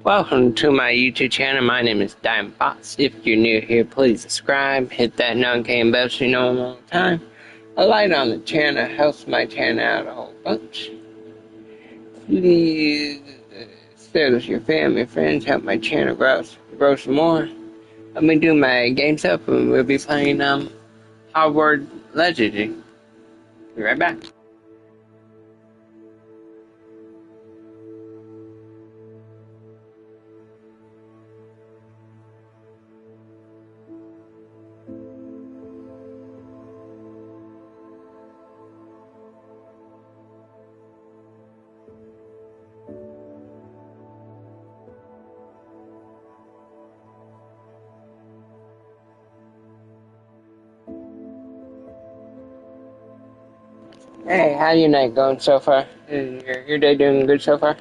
Welcome to my YouTube channel. My name is Diamond Fox. If you're new here, please subscribe. Hit that notification bell so you know I'm on time. A like on the channel helps my channel out a whole bunch. Please share with your family and friends. Help my channel grow some more. Let me do my games up and we'll be playing Hogwarts Legacy. Be right back. Hey, how your night going so far? Is your day doing good so far?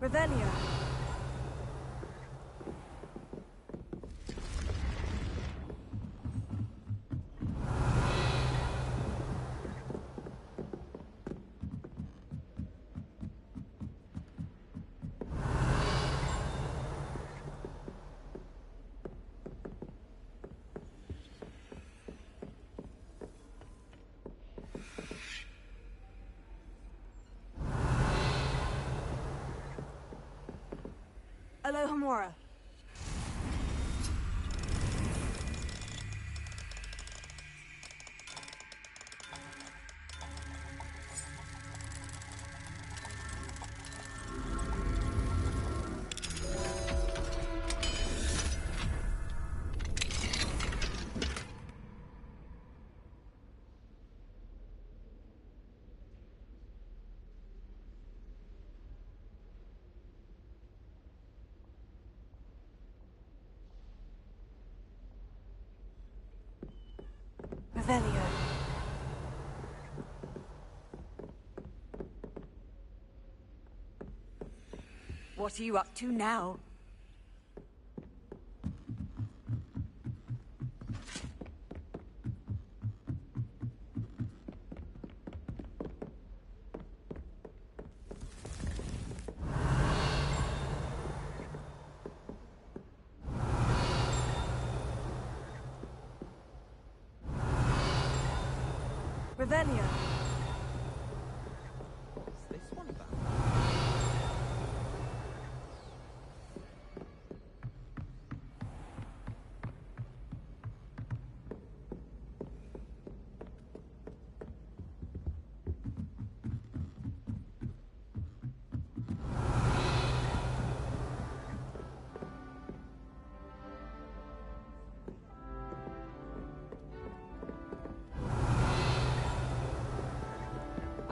Revelio. Alohomora. Revelio. What are you up to now? Revelio. What's this one about?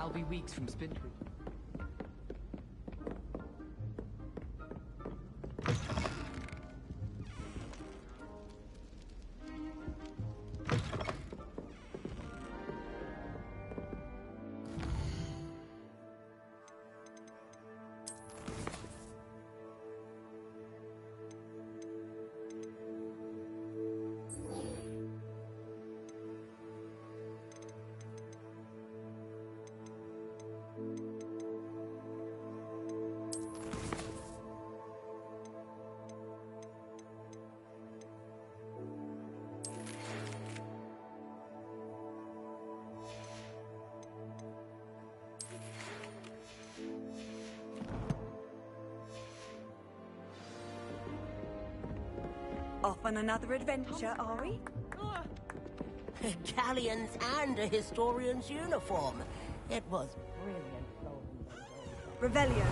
I'll be weeks from Spindrift. Off on another adventure, are we? Galleons and a historian's uniform. It was brilliant. Revelio.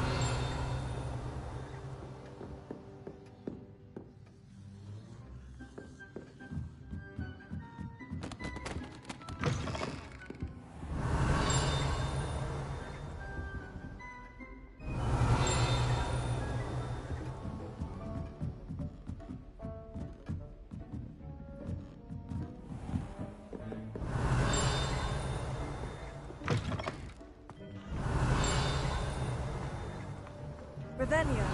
Revelio.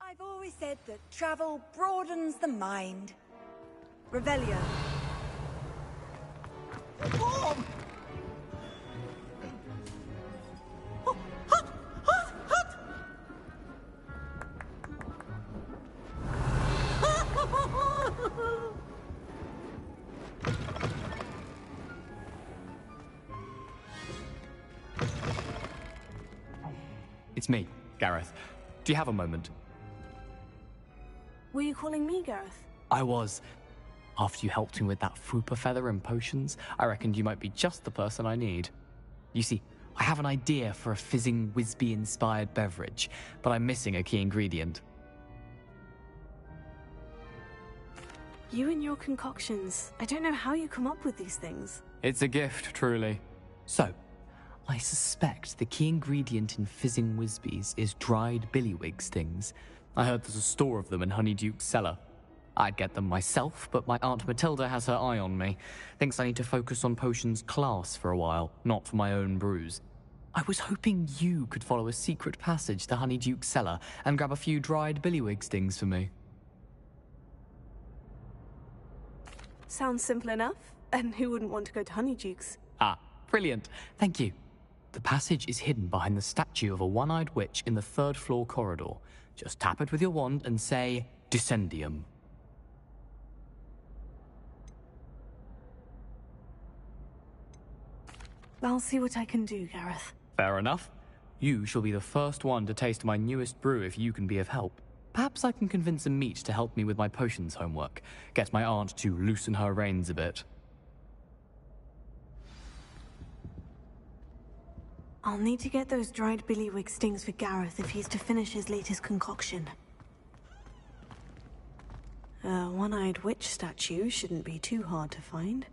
I've always said that travel broadens the mind. Revelio. Reform! It's me, Gareth. Do you have a moment? Were you calling me, Gareth? I was. After you helped me with that Fupa feather and potions, I reckoned you might be just the person I need. You see, I have an idea for a fizzing Wisby-inspired beverage, but I'm missing a key ingredient. You and your concoctions. I don't know how you come up with these things. It's a gift, truly. So, I suspect the key ingredient in fizzing Wisbies is dried billywig stings. I heard there's a store of them in Honeyduke's cellar. I'd get them myself, but my Aunt Matilda has her eye on me. Thinks I need to focus on potions class for a while, not for my own brews. I was hoping you could follow a secret passage to Honeyduke's cellar and grab a few dried billywig stings for me. Sounds simple enough. And who wouldn't want to go to Honeyduke's? Ah, brilliant. Thank you. The passage is hidden behind the statue of a one-eyed witch in the third-floor corridor. Just tap it with your wand and say, Descendium. I'll see what I can do, Gareth. Fair enough. You shall be the first one to taste my newest brew if you can be of help. Perhaps I can convince a meat to help me with my potions homework. Get my aunt to loosen her reins a bit. I'll need to get those dried billywig stings for Gareth if he's to finish his latest concoction. A one-eyed witch statue shouldn't be too hard to find.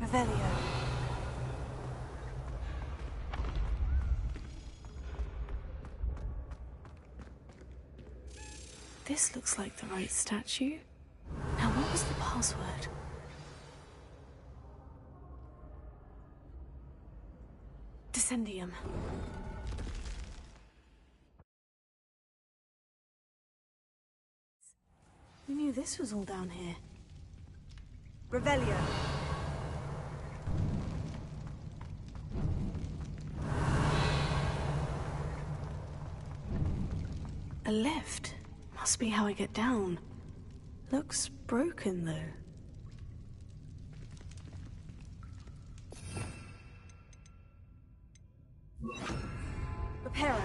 Revelio. This looks like the right statue. Now, what was the password? Descendium. We knew this was all down here. Revelio. A lift. Must be how I get down. Looks broken, though. Reparo.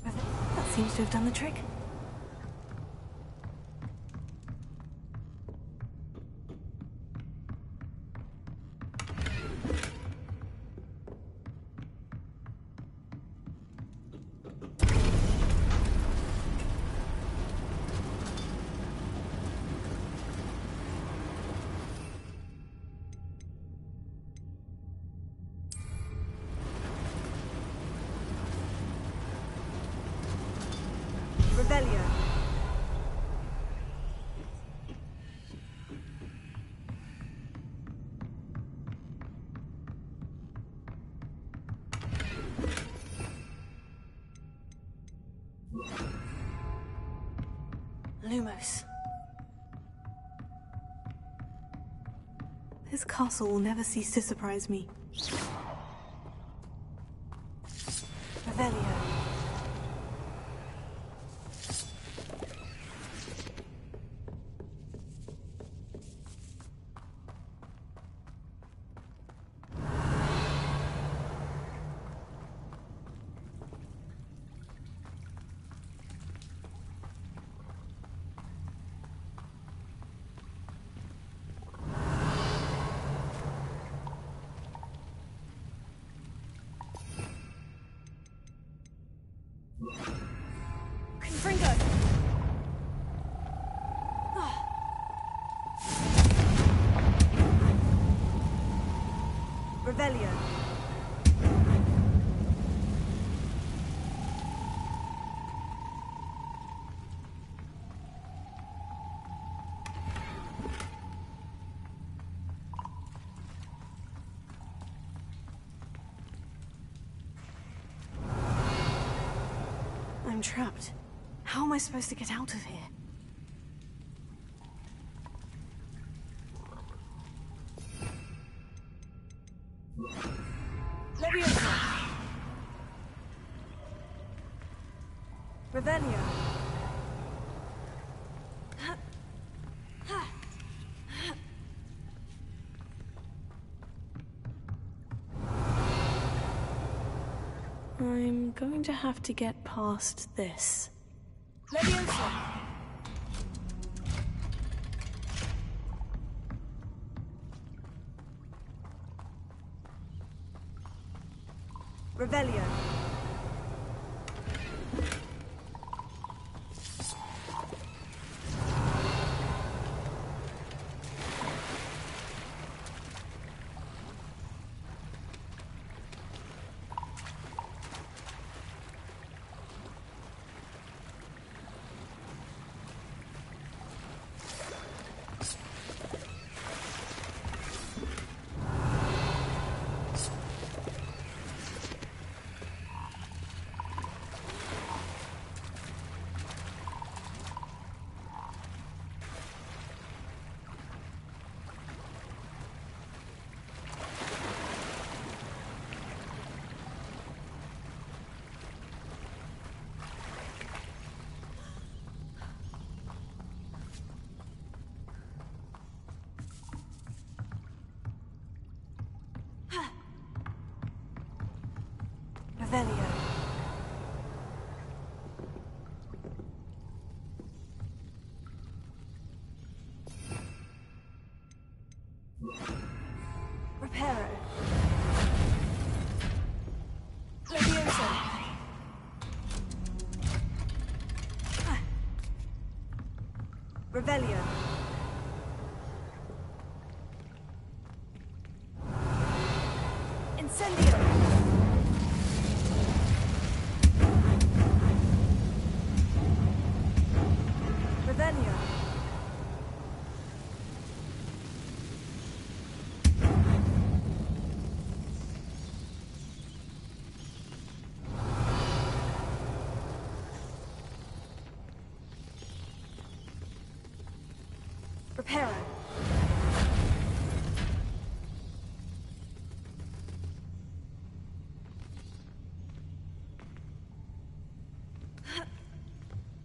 That seems to have done the trick. Revelio. Lumos. This castle will never cease to surprise me. Revelio. Confringo. Revelio. I'm trapped. How am I supposed to get out of here? Leviosa. Revelio. I'm going to have to get past this. Leviosa. Revelio. Revelio. Reparo. Leviosa. Revelio. Reparo.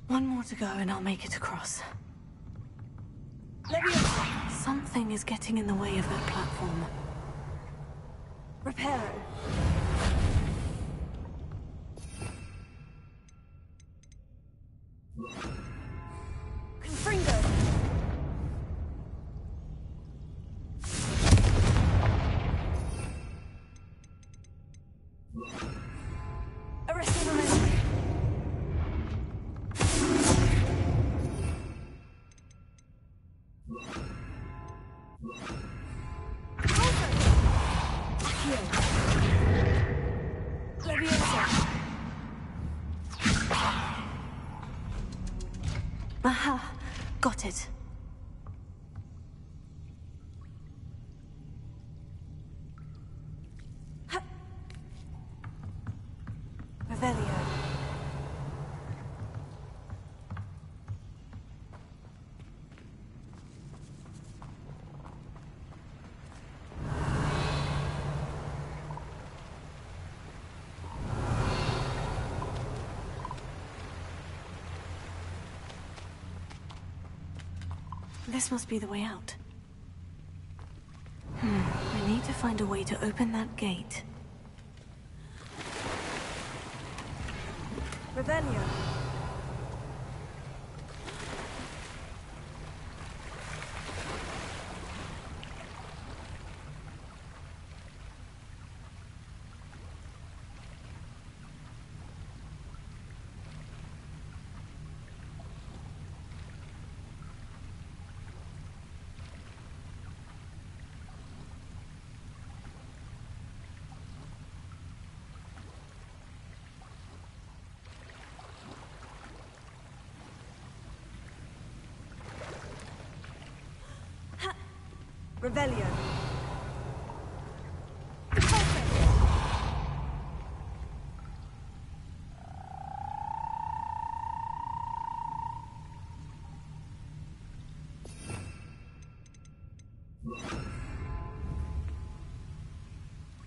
One more to go and I'll make it across. Leviosa. Something is getting in the way of that platform. Reparo. Confringo. Arresting momentum. Leviosa. Aha! Got it. Revelio. This must be the way out. I need to find a way to open that gate. Revelio. Revelio.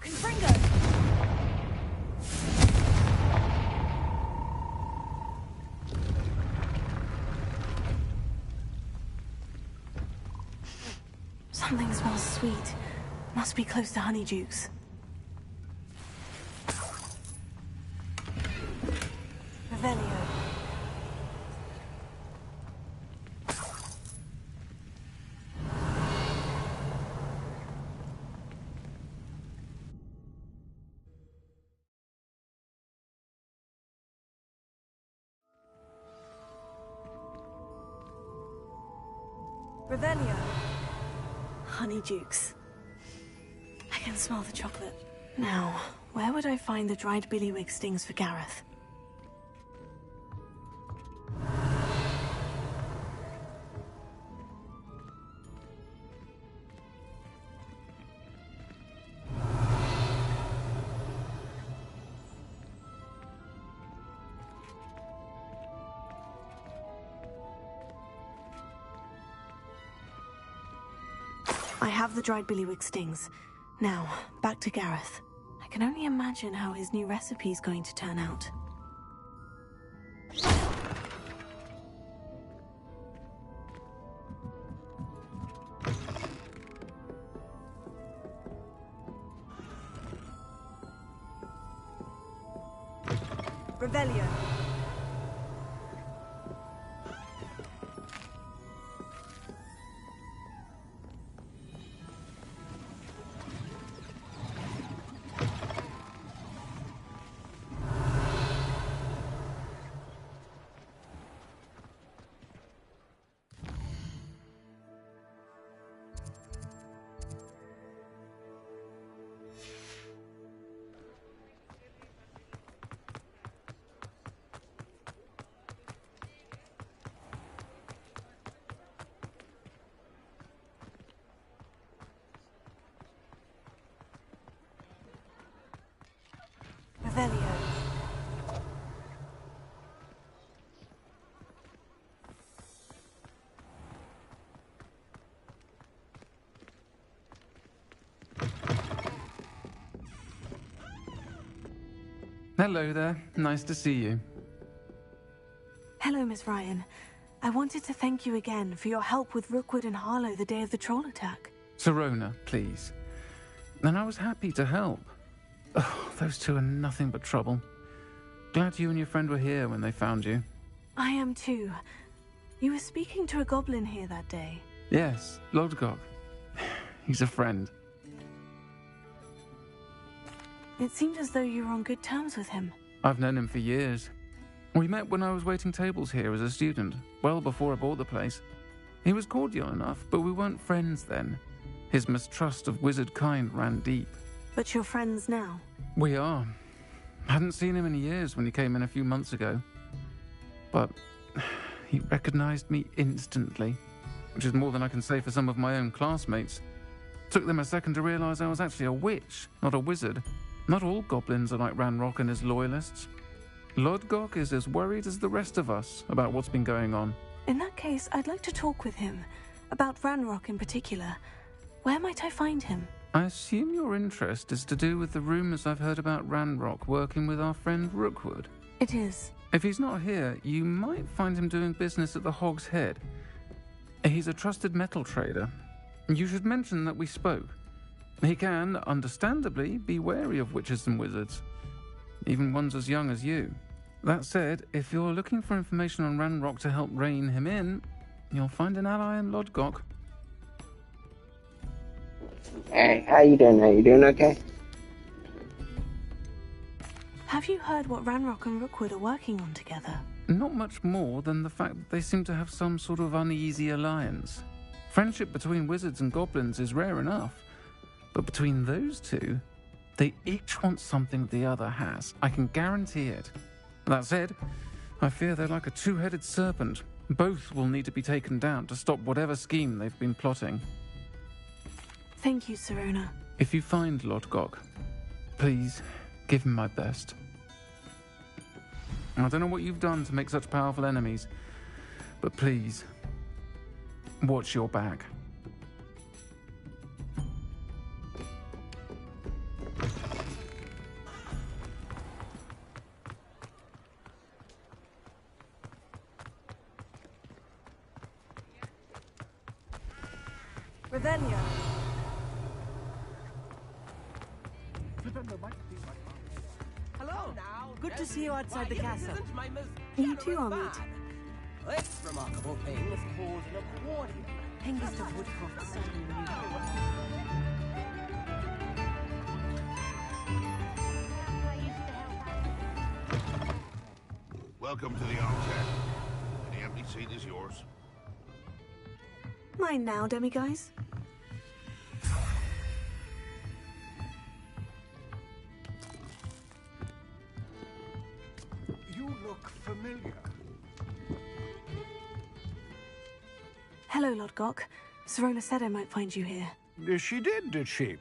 Confringo. Something smells sweet. Must be close to Honeydukes. Revelio. Revelio. Honeydukes. I can smell the chocolate. Now, where would I find the dried billywig stings for Gareth? I have the dried billywig stings. Now, back to Gareth. I can only imagine how his new recipe's going to turn out. Revelio. Hello there. Nice to see you. Hello, Miss Ryan. I wanted to thank you again for your help with Rookwood and Harlow the day of the troll attack. Sirona, please. And I was happy to help. Oh, those two are nothing but trouble. Glad you and your friend were here when they found you. I am too. You were speaking to a goblin here that day. Yes, Lodgok. He's a friend. It seemed as though you were on good terms with him. I've known him for years. We met when I was waiting tables here as a student, well before I bought the place. He was cordial enough, but we weren't friends then. His mistrust of wizard kind ran deep. But you're friends now? We are. Hadn't seen him in years when he came in a few months ago. But he recognized me instantly, which is more than I can say for some of my own classmates. Took them a second to realize I was actually a witch, not a wizard. Not all goblins are like Ranrock and his loyalists. Lodgok is as worried as the rest of us about what's been going on. In that case, I'd like to talk with him. About Ranrock in particular. Where might I find him? I assume your interest is to do with the rumors I've heard about Ranrock working with our friend Rookwood. It is. If he's not here, you might find him doing business at the Hog's Head. He's a trusted metal trader. You should mention that we spoke. He can, understandably, be wary of witches and wizards, even ones as young as you. That said, if you're looking for information on Ranrock to help rein him in, you'll find an ally in Lodgok. Hey, how you doing? Are you doing okay? Have you heard what Ranrock and Rookwood are working on together? Not much more than the fact that they seem to have some sort of uneasy alliance. Friendship between wizards and goblins is rare enough, but between those two, they each want something the other has. I can guarantee it. That said, I fear they're like a two-headed serpent. Both will need to be taken down to stop whatever scheme they've been plotting. Thank you, Sirona. If you find Lodgok, please give him my best. I don't know what you've done to make such powerful enemies, but please, watch your back. Revelio. Hello. Good to see you outside the castle. You too, Amit. This remarkable thing was called an accordion. Hengist of Woodcroft certainly knew. Welcome to the Armchair. The empty seat is yours. Mine now, demiguise. You look familiar. Hello, Lodgok. Sirona said I might find you here. She did she?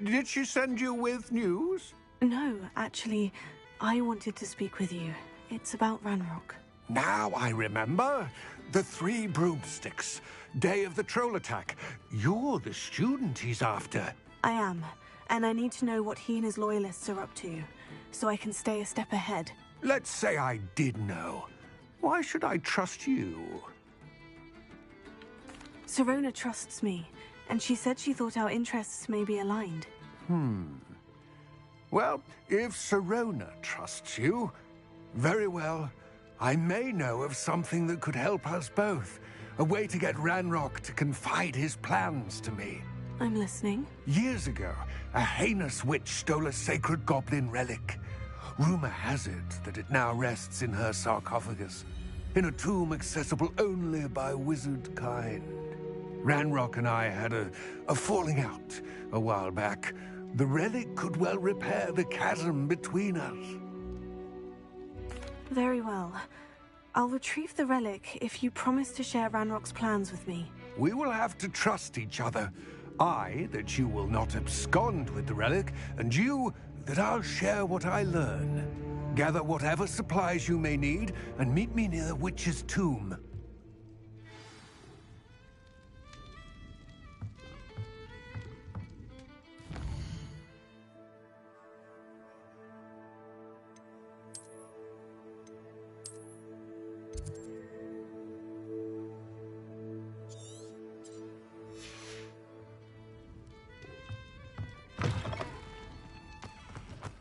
Did she send you with news? No, actually, I wanted to speak with you. It's about Ranrock. Now I remember. The 3 broomsticks. Day of the troll attack. You're the student he's after. I am, and I need to know what he and his loyalists are up to, so I can stay a step ahead. Let's say I did know. Why should I trust you? Sirona trusts me, and she said she thought our interests may be aligned. Well, if Sirona trusts you, very well. I may know of something that could help us both. A way to get Ranrock to confide his plans to me. I'm listening. Years ago, a heinous witch stole a sacred goblin relic. Rumor has it that it now rests in her sarcophagus, in a tomb accessible only by wizard kind. Ranrock and I had a falling out a while back. The relic could well repair the chasm between us. Very well. I'll retrieve the relic if you promise to share Ranrock's plans with me. We will have to trust each other. I, that you will not abscond with the relic, and you, that I'll share what I learn. Gather whatever supplies you may need, and meet me near the witch's tomb.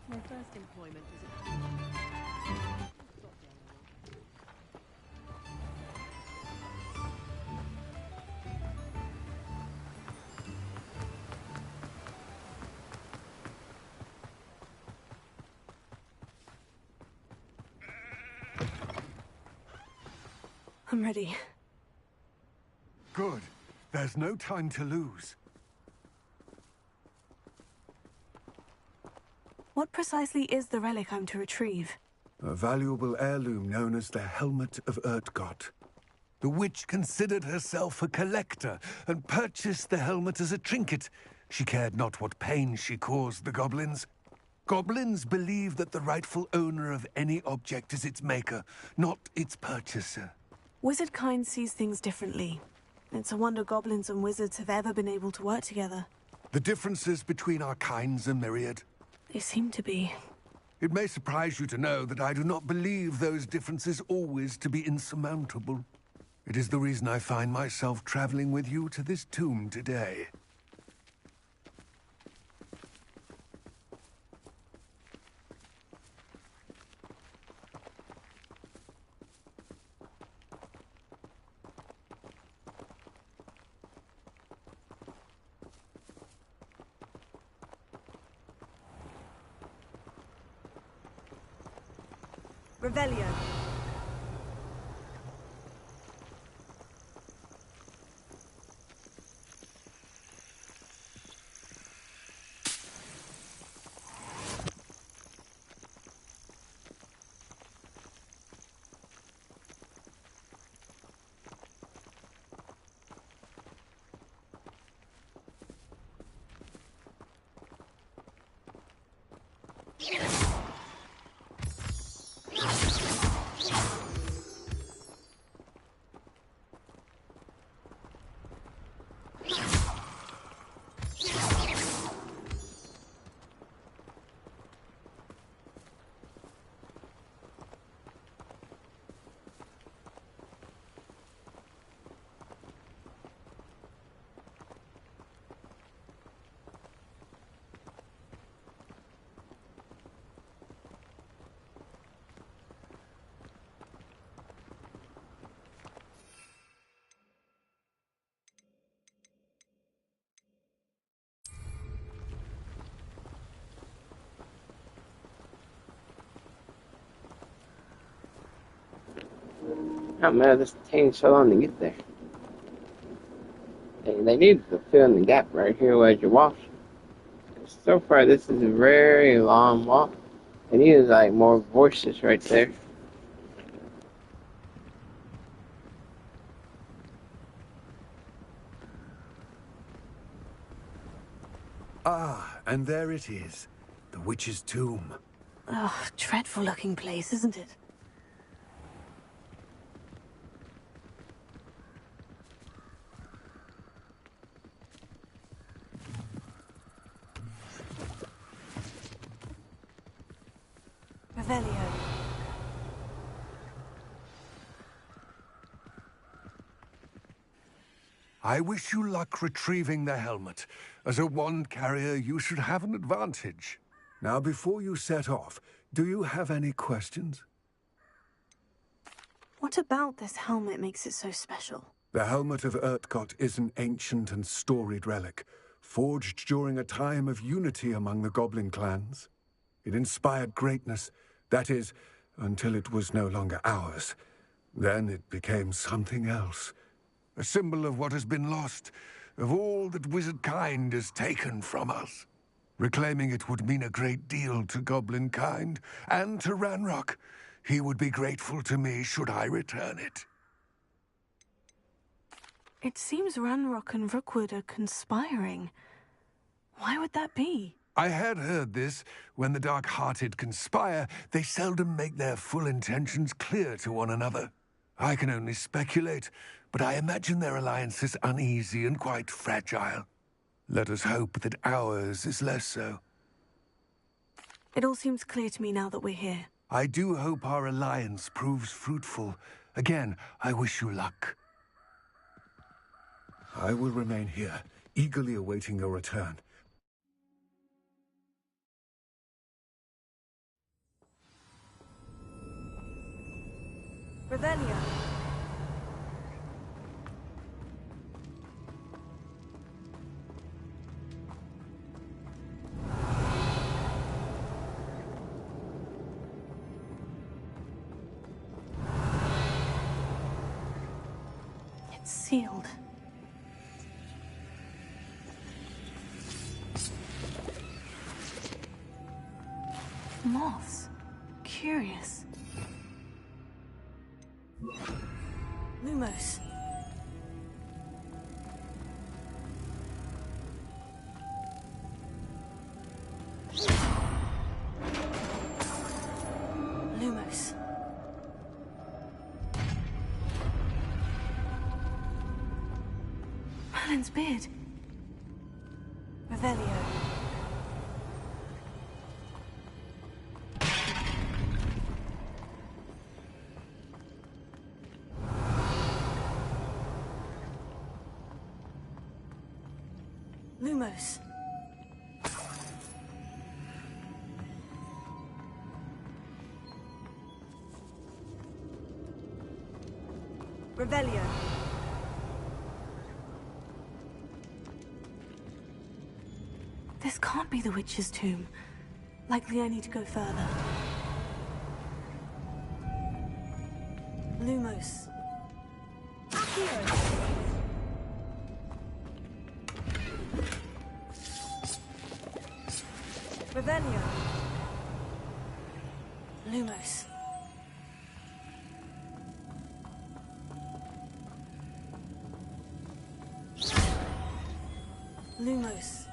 My first employment was at I'm ready. Good. There's no time to lose. What precisely is the relic I'm to retrieve? A valuable heirloom known as the Helmet of Urtgott. The witch considered herself a collector and purchased the helmet as a trinket. She cared not what pain she caused the goblins. Goblins believe that the rightful owner of any object is its maker, not its purchaser. Wizard kind sees things differently. It's a wonder goblins and wizards have ever been able to work together. The differences between our kinds are myriad. They seem to be. It may surprise you to know that I do not believe those differences always to be insurmountable. It is the reason I find myself traveling with you to this tomb today. Revelio. Oh man, this taking so long to get there. They need to fill in the gap right here as you walk. So far, this is a very long walk. They need like more voices right there. Ah, and there it is. The witch's tomb. Ugh, dreadful looking place, isn't it? Revelio. I wish you luck retrieving the helmet. As a wand carrier, you should have an advantage. Now, before you set off, do you have any questions? What about this helmet makes it so special? The Helmet of Urtgott is an ancient and storied relic, forged during a time of unity among the goblin clans. It inspired greatness, that is, until it was no longer ours. Then it became something else. A symbol of what has been lost, of all that wizard kind has taken from us. Reclaiming it would mean a great deal to goblin kind, and to Ranrock. He would be grateful to me should I return it. It seems Ranrock and Rookwood are conspiring. Why would that be? I had heard this. When the dark-hearted conspire, they seldom make their full intentions clear to one another. I can only speculate, but I imagine their alliance is uneasy and quite fragile. Let us hope that ours is less so. It all seems clear to me now that we're here. I do hope our alliance proves fruitful. Again, I wish you luck. I will remain here, eagerly awaiting your return. Revelio. It's sealed. Moths. Curious. Lumos. Lumos. Merlin's beard. Revelio. Lumos. Revelio. This can't be the witch's tomb. Likely I need to go further. Lumos. Accio. Revelio. Lumos. Lumos.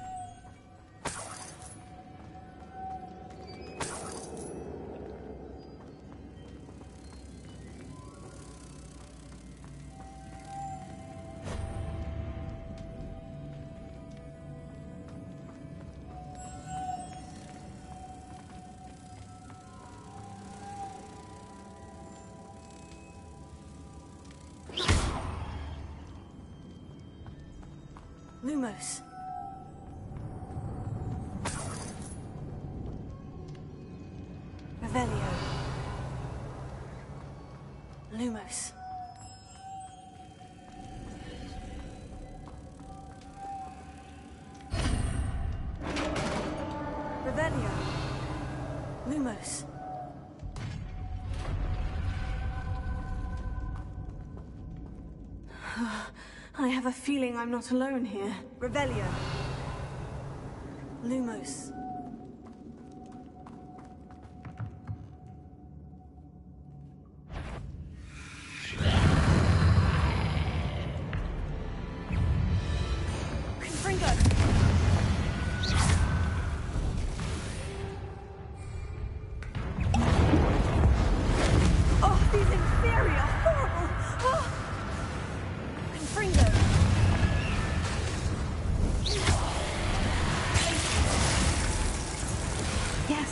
Lumos. Revelio. Lumos. Revelio. Lumos. I have a feeling I'm not alone here. Revelio. Lumos. Confringo. Oh, these inferior, horrible. Oh. Confringo. Yes.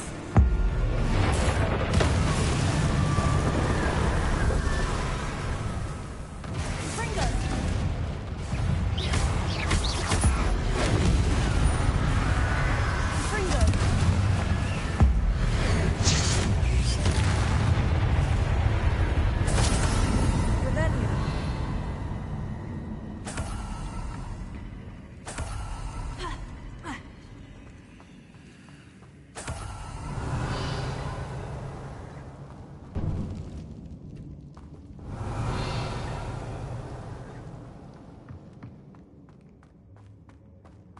Confringo. Confringo. Revelio.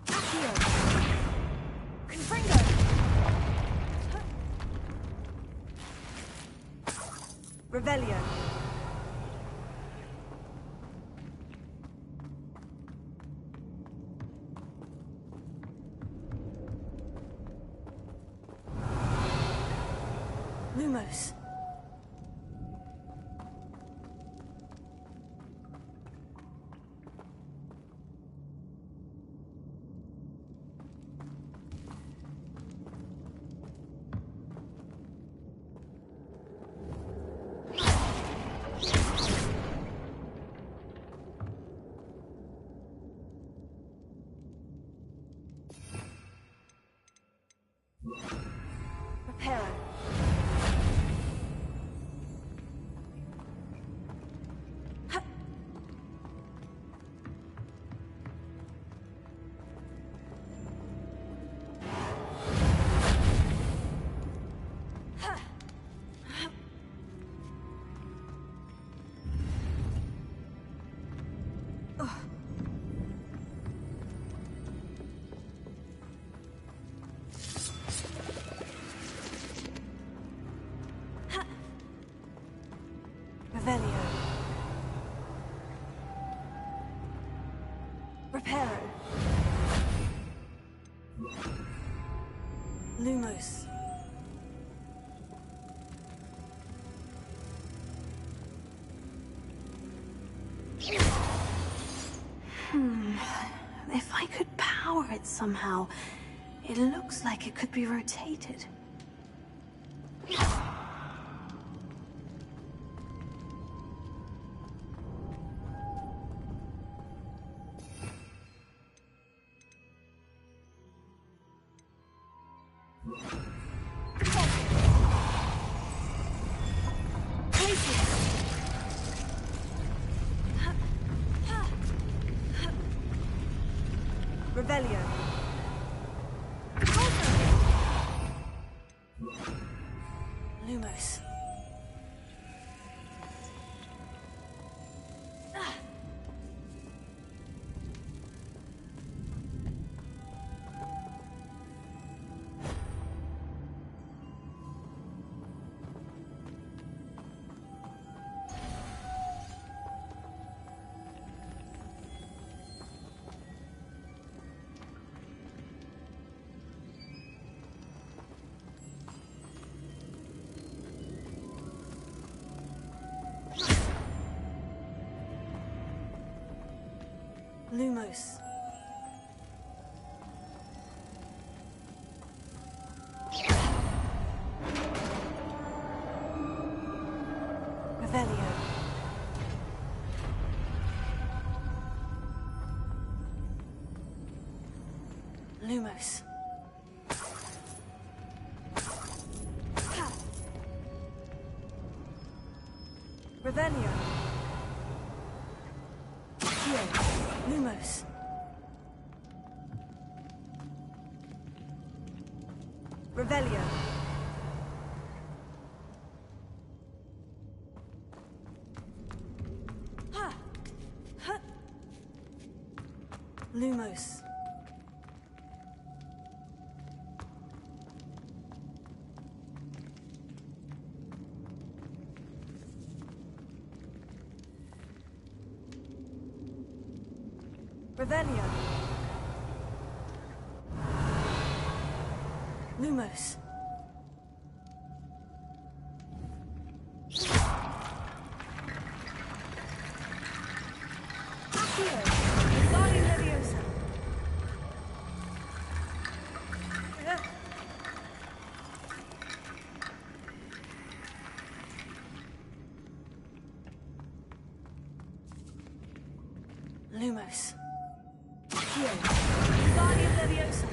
Accio. Confringo. Revelio. Lumos. Revelio. Reparo. Lumos. If I could power it somehow, it looks like it could be rotated. Revelio. Lumos. Lumos. Revelio. Lumos. Revelio. Lumos. Revelio. Lumos. Revelio. Lumos. Accio. Body Leviosa. Lumos. Accio. Body Leviosa.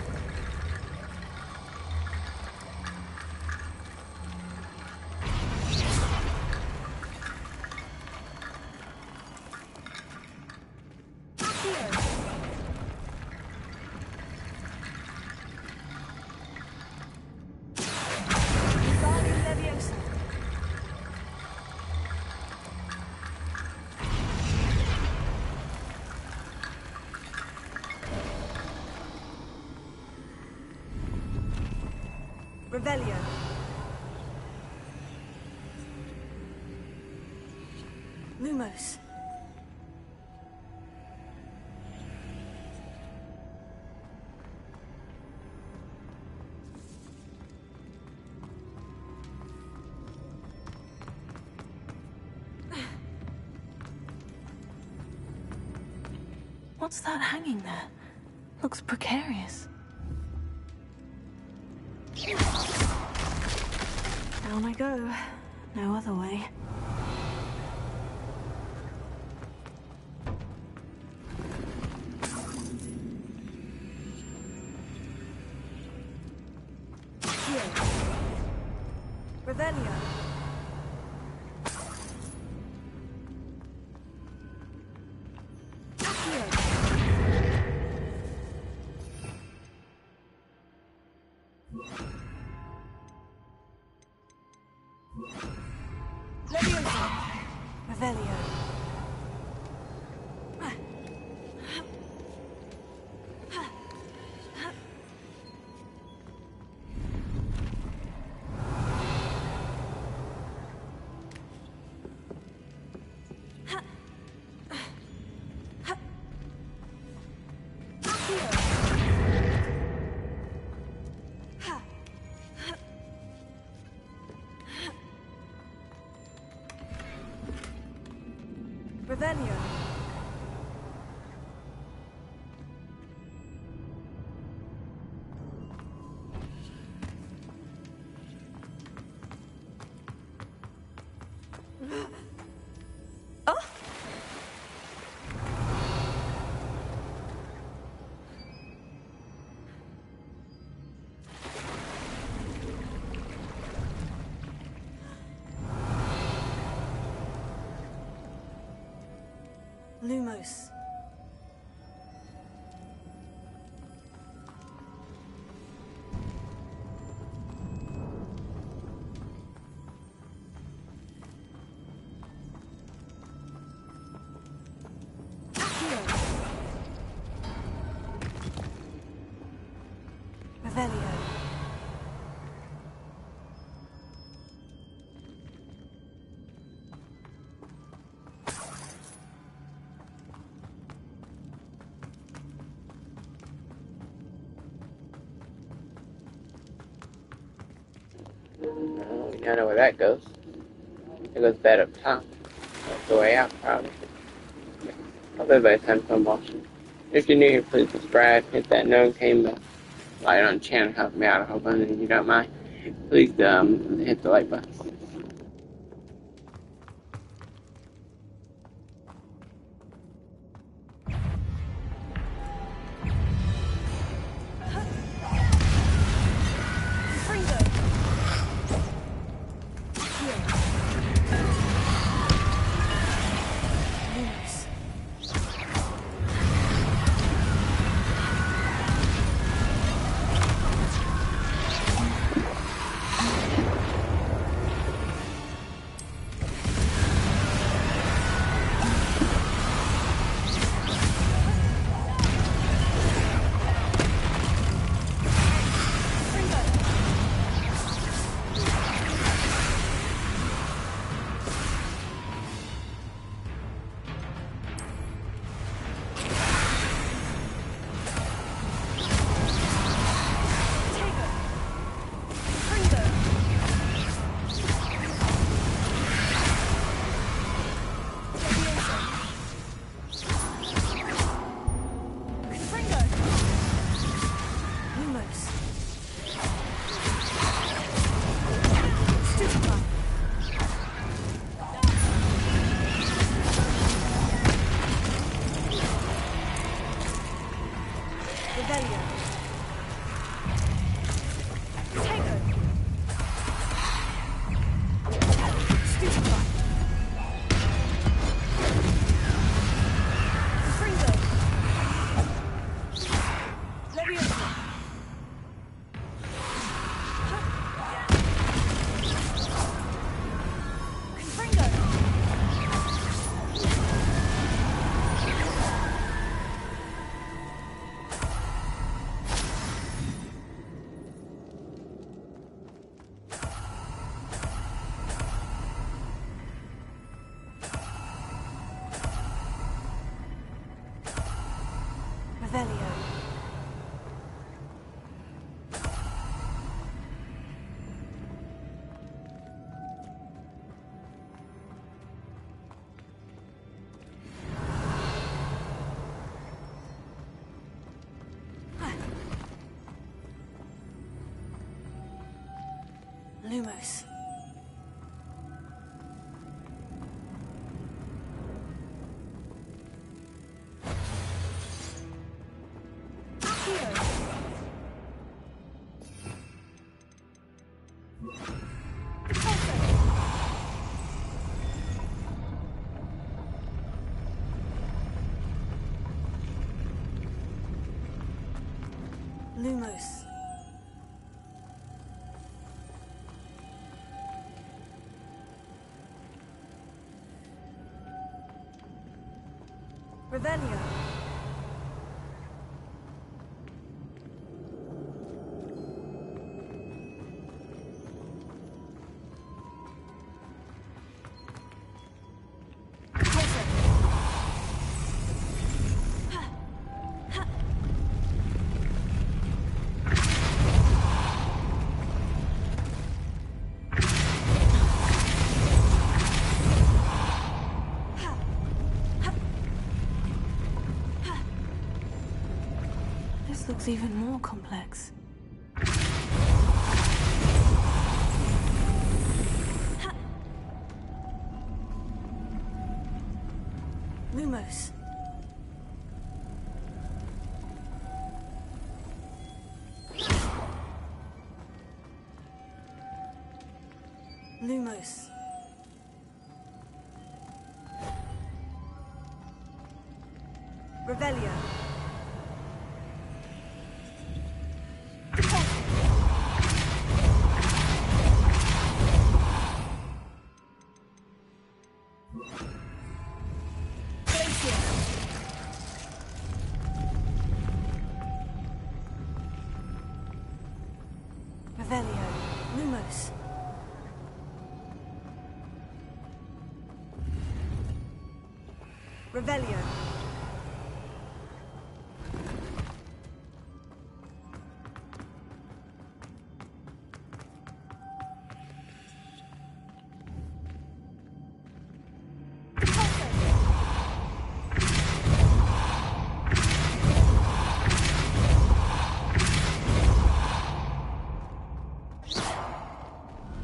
Revelio. Lumos. What's that hanging there? Looks precarious. Down I go. No other way. Revelio. Leviosa. Revelio. Revelio. Lumos. Revelio. I know where that goes. It goes bed up top. That's the way out, probably. Hope everybody's having fun watching. If you're new here, please subscribe, hit that notification bell, light on the channel, help me out a whole bunch, and if you don't mind, please hit the like button. Revelio. Lumos. Lumos. Revelio. This looks even more complex. Lumos. Lumos. Revelio. Revelio. Lumos. Revelio.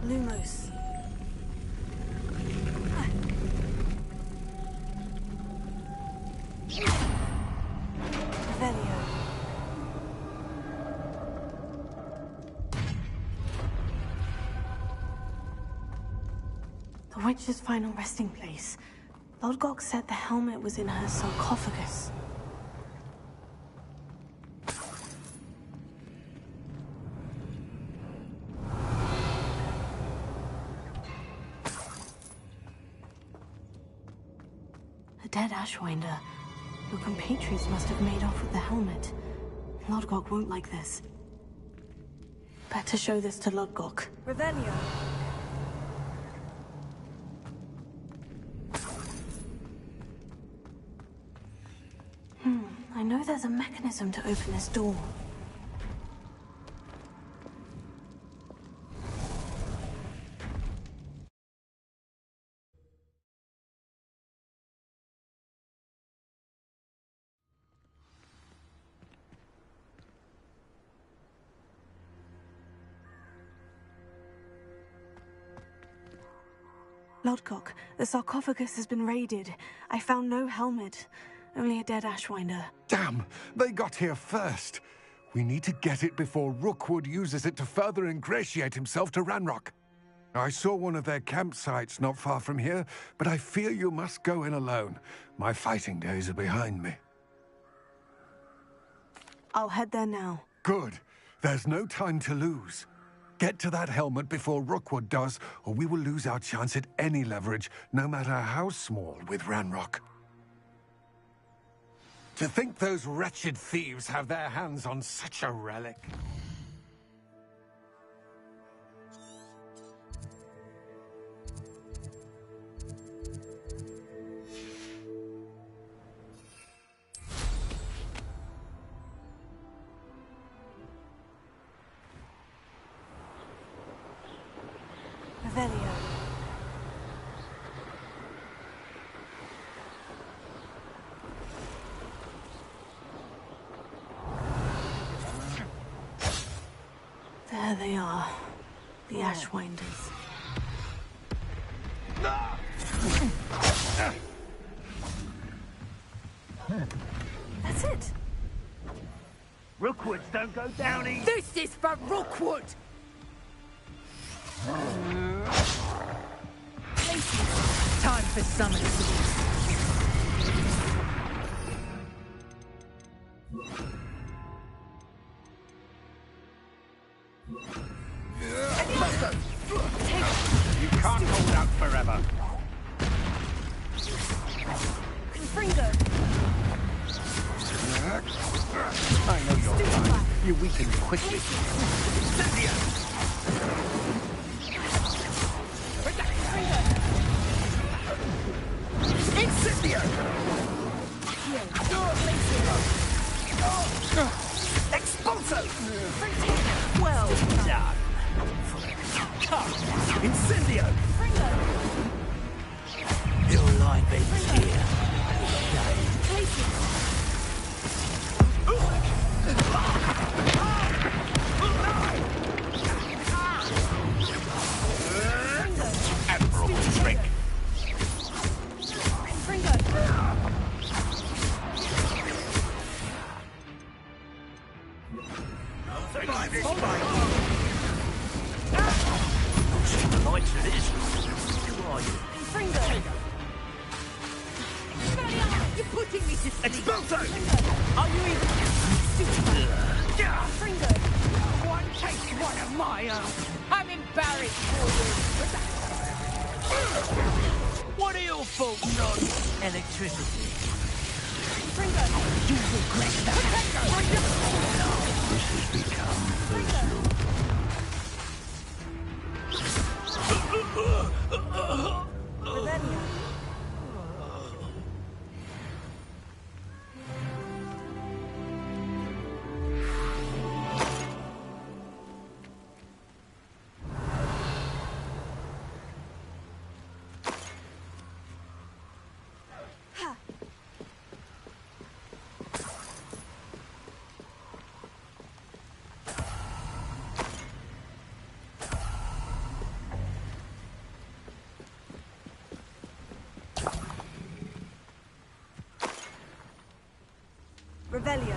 Lumos. Revelio. The witch's final resting place. Lodgok said the helmet was in her sarcophagus. A dead Ashwinder. Your compatriots must have made off with the helmet. Lodgok won't like this. Better show this to Lodgok. Revelio. I know there's a mechanism to open this door. Lodgok, the sarcophagus has been raided. I found no helmet, only a dead Ashwinder. Damn! They got here first. We need to get it before Rookwood uses it to further ingratiate himself to Ranrock. I saw one of their campsites not far from here, but I fear you must go in alone. My fighting days are behind me. I'll head there now. Good. There's no time to lose. Get to that helmet before Rookwood does, or we will lose our chance at any leverage, no matter how small, with Ranrock. To think those wretched thieves have their hands on such a relic. Revelio. There they are, the Ashwinders. That's it. Rookwoods don't go down easy. This is for Rookwood! Time for summons. You can't hold out forever. Confringo. I know you're fine. You weaken quickly. Incendio! Expulso! Well done. Come, Incendio! Your line baby's here. to sleep. Expulso! Are you even... Fringo! One takes one of my own. I'm embarrassed for you. What are your thoughts on electricity? Fringo! You regret that. This has become personal. Revelio. Revelio.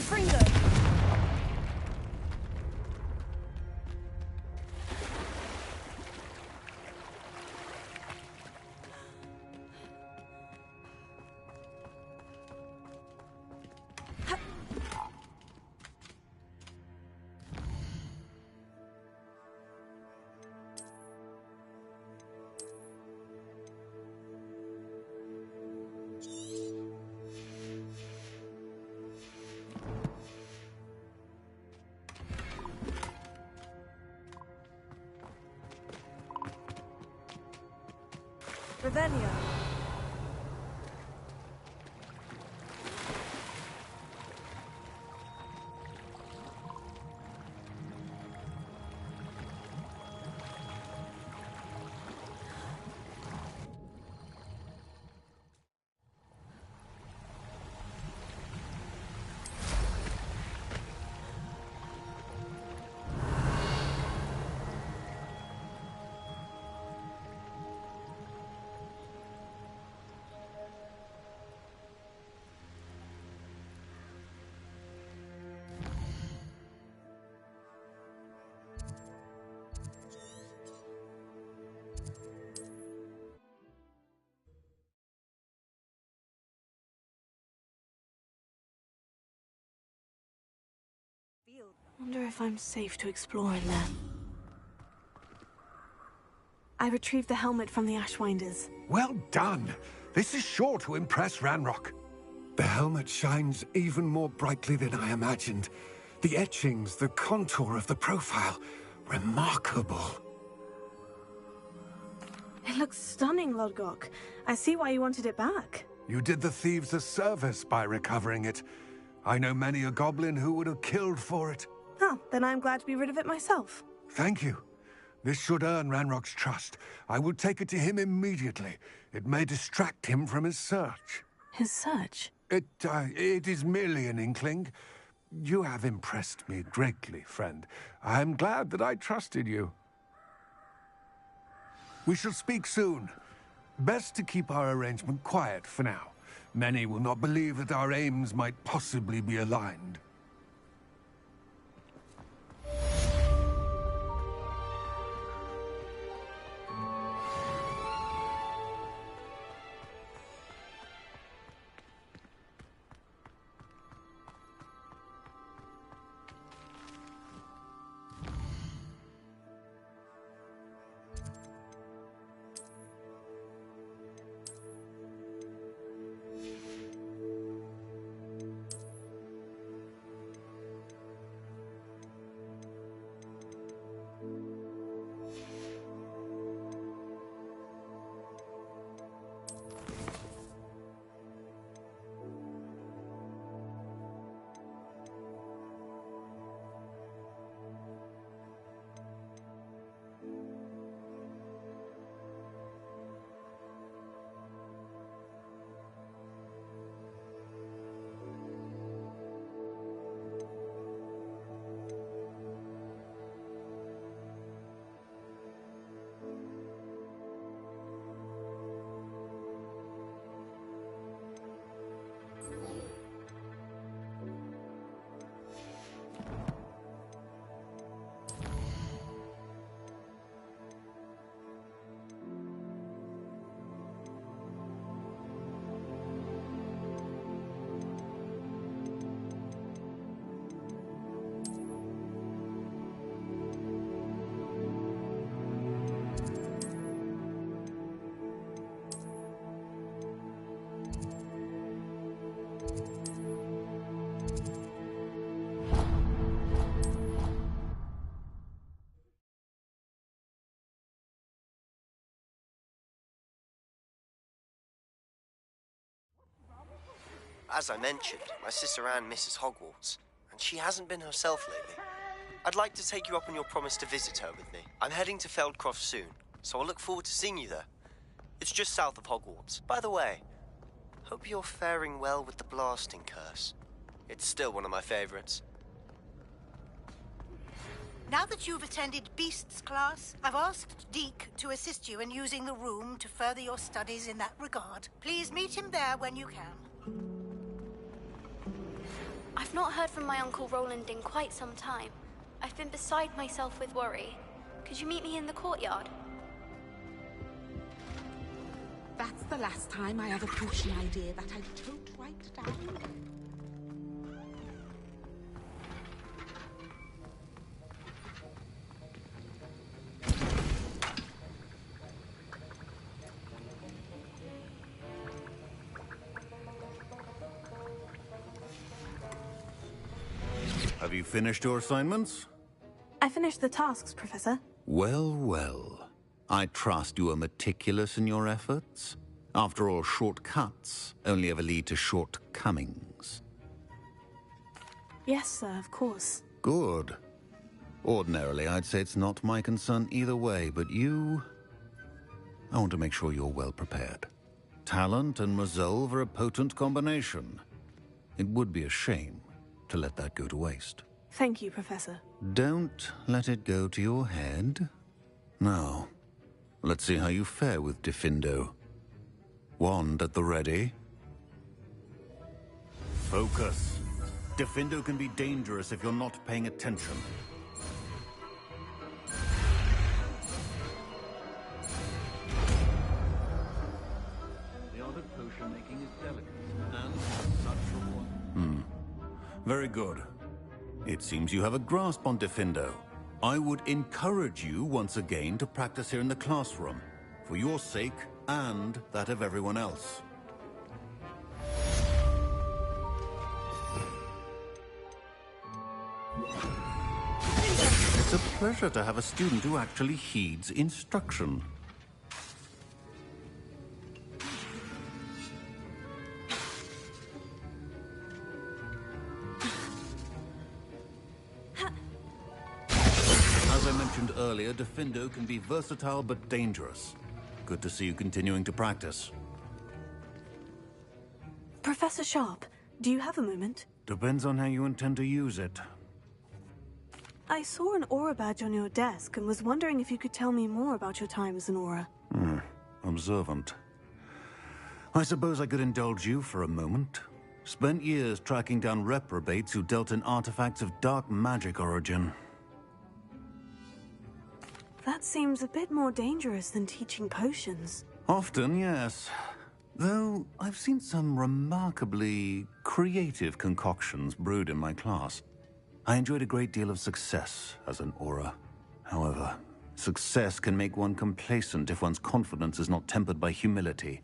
Fringo. Revelio. Wonder if I'm safe to explore in there. I retrieved the helmet from the Ashwinders. Well done. This is sure to impress Ranrock. The helmet shines even more brightly than I imagined. The etchings, the contour of the profile. Remarkable. It looks stunning, Lodgok. I see why you wanted it back. You did the thieves a service by recovering it. I know many a goblin who would have killed for it. Oh, then I'm glad to be rid of it myself. Thank you. This should earn Ranrock's trust. I will take it to him immediately. It may distract him from his search. His search? It is merely an inkling. You have impressed me greatly, friend. I am glad that I trusted you. We shall speak soon. Best to keep our arrangement quiet for now. Many will not believe that our aims might possibly be aligned. As I mentioned, my sister Anne misses Hogwarts, and she hasn't been herself lately. I'd like to take you up on your promise to visit her with me. I'm heading to Feldcroft soon, so I'll look forward to seeing you there. It's just south of Hogwarts. By the way, hope you're faring well with the blasting curse. It's still one of my favorites. Now that you've attended Beasts class, I've asked Deke to assist you in using the room to further your studies in that regard. Please meet him there when you can. I've not heard from my Uncle Roland in quite some time. I've been beside myself with worry. Could you meet me in the courtyard? That's the last time I have a potion idea that I don't write down. Have you finished your assignments? I finished the tasks, Professor. Well, well. I trust you are meticulous in your efforts. After all, shortcuts only ever lead to shortcomings. Yes, sir, of course. Good. Ordinarily, I'd say it's not my concern either way, but you... I want to make sure you're well prepared. Talent and resolve are a potent combination. It would be a shame to let that go to waste. Thank you, Professor. Don't let it go to your head. Now, let's see how you fare with Diffindo. Wand at the ready. Focus. Diffindo can be dangerous if you're not paying attention. The art of potion making is delicate, and such reward. Very good. It seems you have a grasp on Diffindo. I would encourage you once again to practice here in the classroom, for your sake and that of everyone else. It's a pleasure to have a student who actually heeds instruction. As I mentioned earlier, Diffindo can be versatile but dangerous. Good to see you continuing to practice. Professor Sharp, do you have a moment? Depends on how you intend to use it. I saw an aura badge on your desk and was wondering if you could tell me more about your time as an aura. Observant. I suppose I could indulge you for a moment. Spent years tracking down reprobates who dealt in artifacts of dark magic origin. That seems a bit more dangerous than teaching potions. Often, yes. Though I've seen some remarkably creative concoctions brewed in my class. I enjoyed a great deal of success as an aura. However, success can make one complacent if one's confidence is not tempered by humility.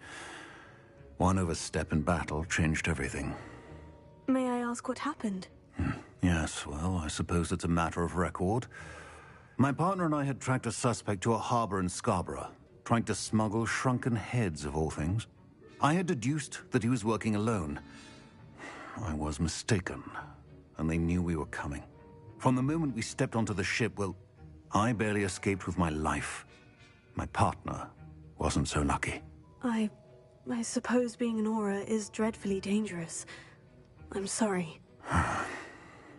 One overstep in battle changed everything. May I ask what happened? Yes, well, I suppose it's a matter of record. My partner and I had tracked a suspect to a harbor in Scarborough, trying to smuggle shrunken heads of all things. I had deduced that he was working alone. I was mistaken, and they knew we were coming. From the moment we stepped onto the ship, well, I barely escaped with my life. My partner wasn't so lucky. I suppose being an aura is dreadfully dangerous. I'm sorry.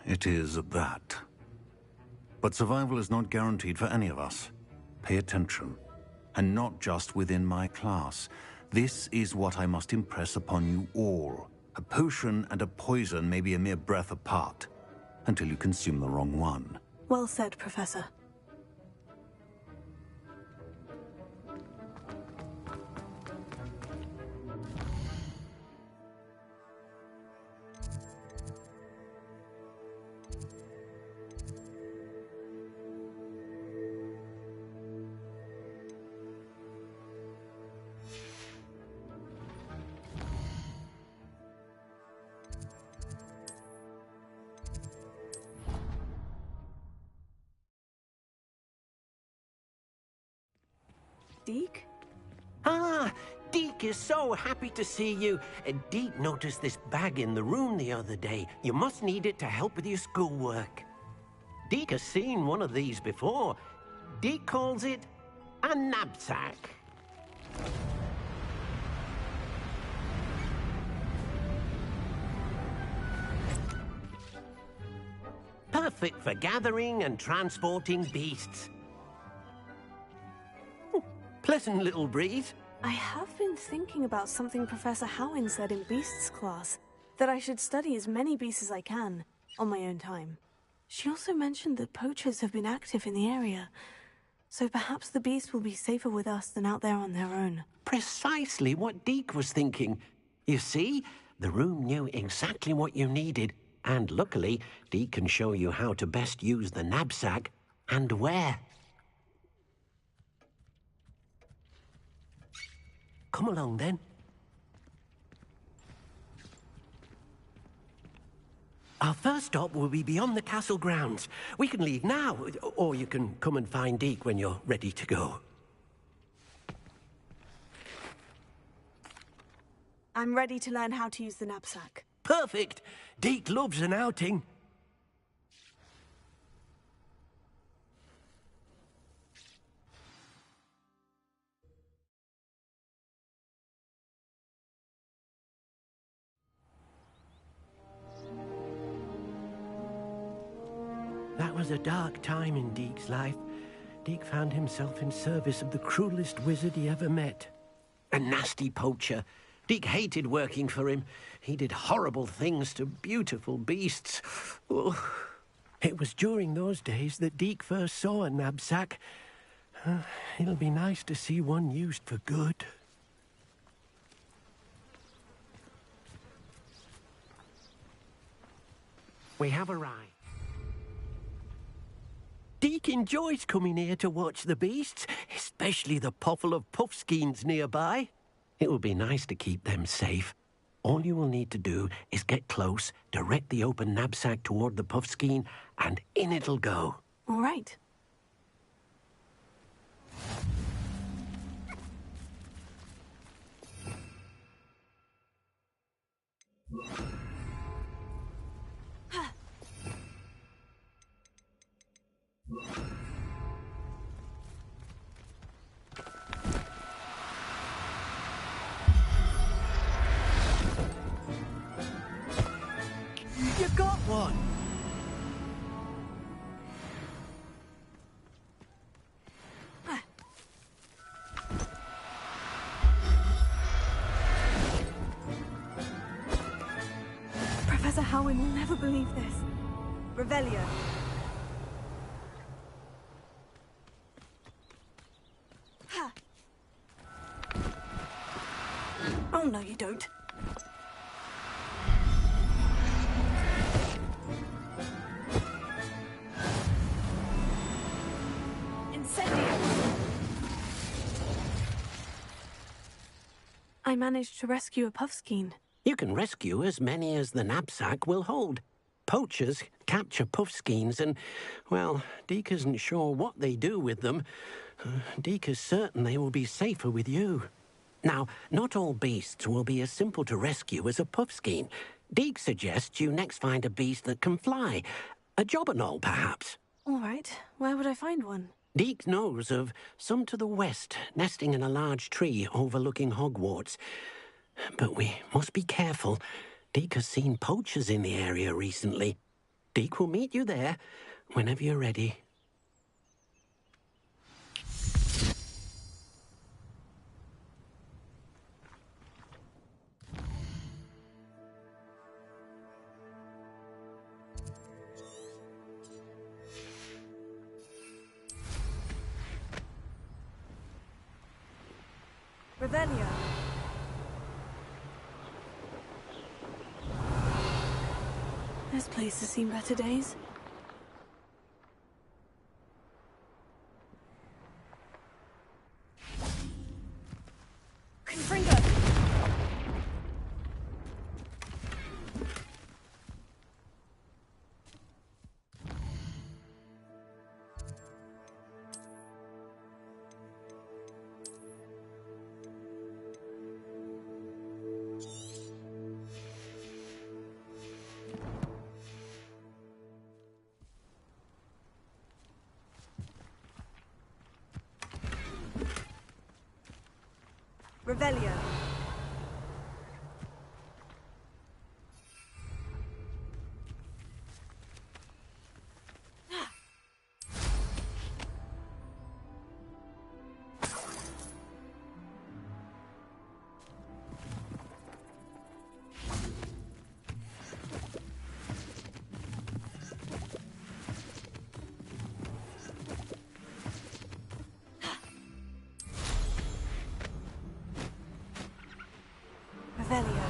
It is at that. But survival is not guaranteed for any of us. Pay attention. And not just within my class. This is what I must impress upon you all. A potion and a poison may be a mere breath apart, until you consume the wrong one. Well said, Professor. Deke? Ah, Deke is so happy to see you. Deek noticed this bag in the room the other day. You must need it to help with your schoolwork. Deek has seen one of these before. Deek calls it a knapsack. Perfect for gathering and transporting beasts. Pleasant little breeze. I have been thinking about something Professor Howin said in Beasts class, that I should study as many beasts as I can, on my own time. She also mentioned that poachers have been active in the area, so perhaps the beasts will be safer with us than out there on their own. Precisely what Deek was thinking. You see, the room knew exactly what you needed, and luckily, Deek can show you how to best use the knapsack and where. Come along, then. Our first stop will be beyond the castle grounds. We can leave now, or you can come and find Deek when you're ready to go. I'm ready to learn how to use the knapsack. Perfect! Deek loves an outing. That was a dark time in Deek's life. Deek found himself in service of the cruelest wizard he ever met. A nasty poacher. Deek hated working for him. He did horrible things to beautiful beasts. Oh. It was during those days that Deek first saw a knapsack. It'll be nice to see one used for good. We have arrived. Deek enjoys coming here to watch the beasts, especially the puffle of puffskeins nearby. It will be nice to keep them safe. All you will need to do is get close, direct the open knapsack toward the puffskein, and in it'll go. All right. You got one! Professor Howin will never believe this. Revelio. Ha! Oh, no, you don't. I managed to rescue a puffskein. You can rescue as many as the knapsack will hold. Poachers capture puffskeins and, well, Deek isn't sure what they do with them. Deek is certain they will be safer with you. Now, not all beasts will be as simple to rescue as a puffskein. Deek suggests you next find a beast that can fly. A jobberknoll, perhaps. All right. Where would I find one? Deek knows of some to the west, nesting in a large tree overlooking Hogwarts. But we must be careful. Deek has seen poachers in the area recently. Deek will meet you there whenever you're ready. Revelio. This place has seen better days. Confringo! Revelio. Revelio.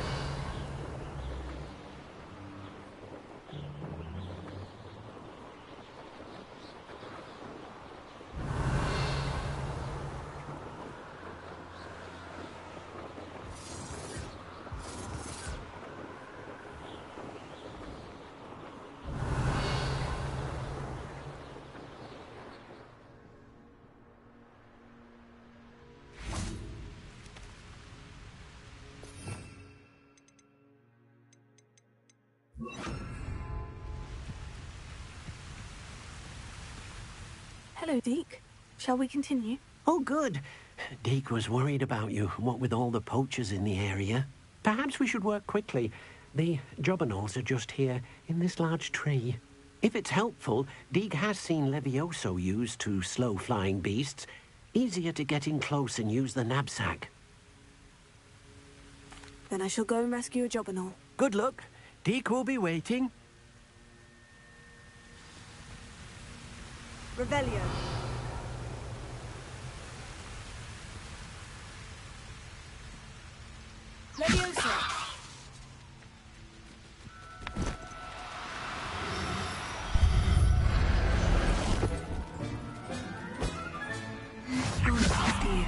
Hello, Deke. Shall we continue? Oh, good. Deke was worried about you, what with all the poachers in the area. Perhaps we should work quickly. The jobberknolls are just here, in this large tree. If it's helpful, Deke has seen Levioso used to slow flying beasts. Easier to get in close and use the knapsack. Then I shall go and rescue a jobberknoll. Good luck. Deke will be waiting. Revelio. Levioso. I'll look after you.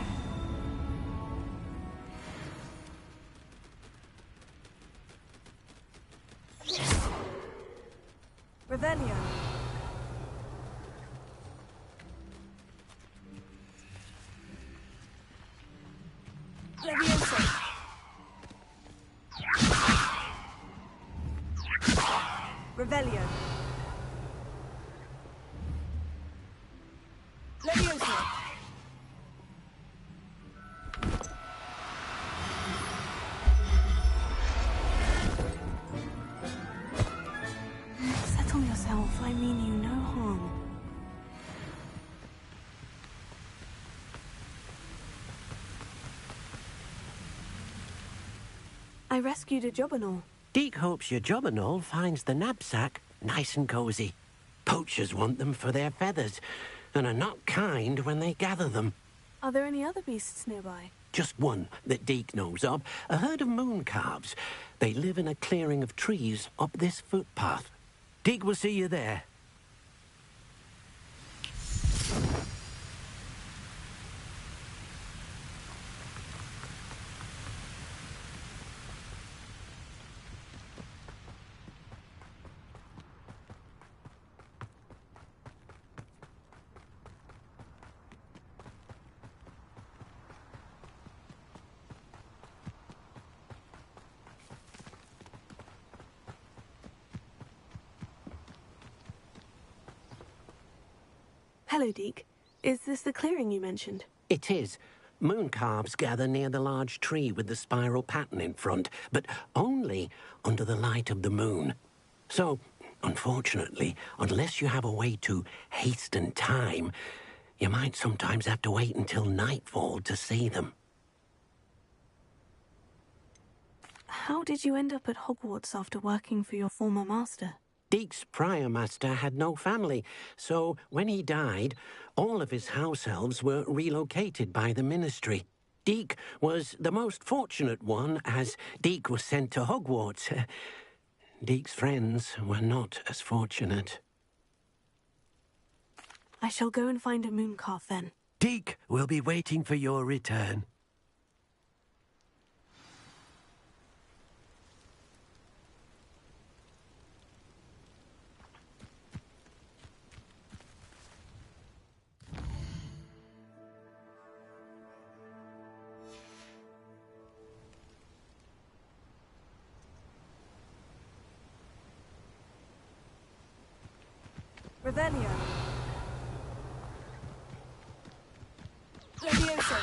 Revelio. Levioso. Revelio. Levioso. Settle yourself. I mean you no harm. I rescued a jobberknoll. Deke hopes your jobberknoll finds the knapsack nice and cozy. Poachers want them for their feathers, and are not kind when they gather them. Are there any other beasts nearby? Just one that Deke knows of, a herd of moon calves. They live in a clearing of trees up this footpath. Deke will see you there. Hello, Deke. Is this the clearing you mentioned? It is. Moon calves gather near the large tree with the spiral pattern in front, but only under the light of the moon. So, unfortunately, unless you have a way to hasten time, you might sometimes have to wait until nightfall to see them. How did you end up at Hogwarts after working for your former master? Deke's prior master had no family, so when he died, all of his house elves were relocated by the ministry. Deke was the most fortunate one, as Deke was sent to Hogwarts. Deke's friends were not as fortunate. I shall go and find a mooncalf then. Deke will be waiting for your return. Revelio. Levioso.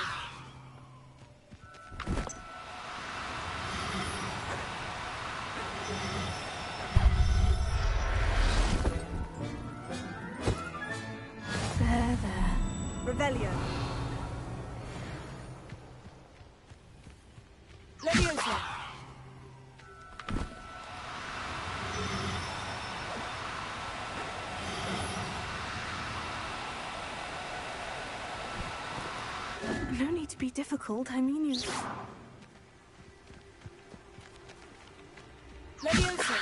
Revelio. Leviosa. No need to be difficult, I mean you... Leviosa.